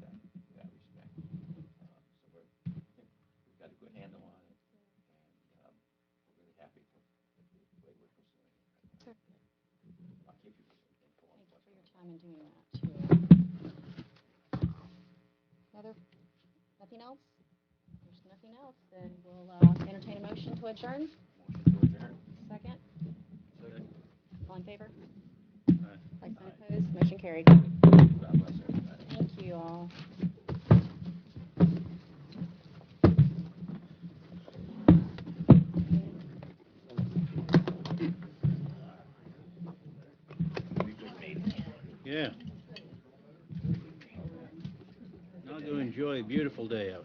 that respect. So we've got a good handle on it, and we're really happy with the way we're pursuing it right now. I'll keep you informed. Thank you for your time in doing that, too. Nothing else? If there's nothing else, then we'll entertain a motion to adjourn. Motion to adjourn. Second? Second. All in favor? Aye. Like sign opposed, motion carried. all. Yeah. Now go enjoy a beautiful day outside.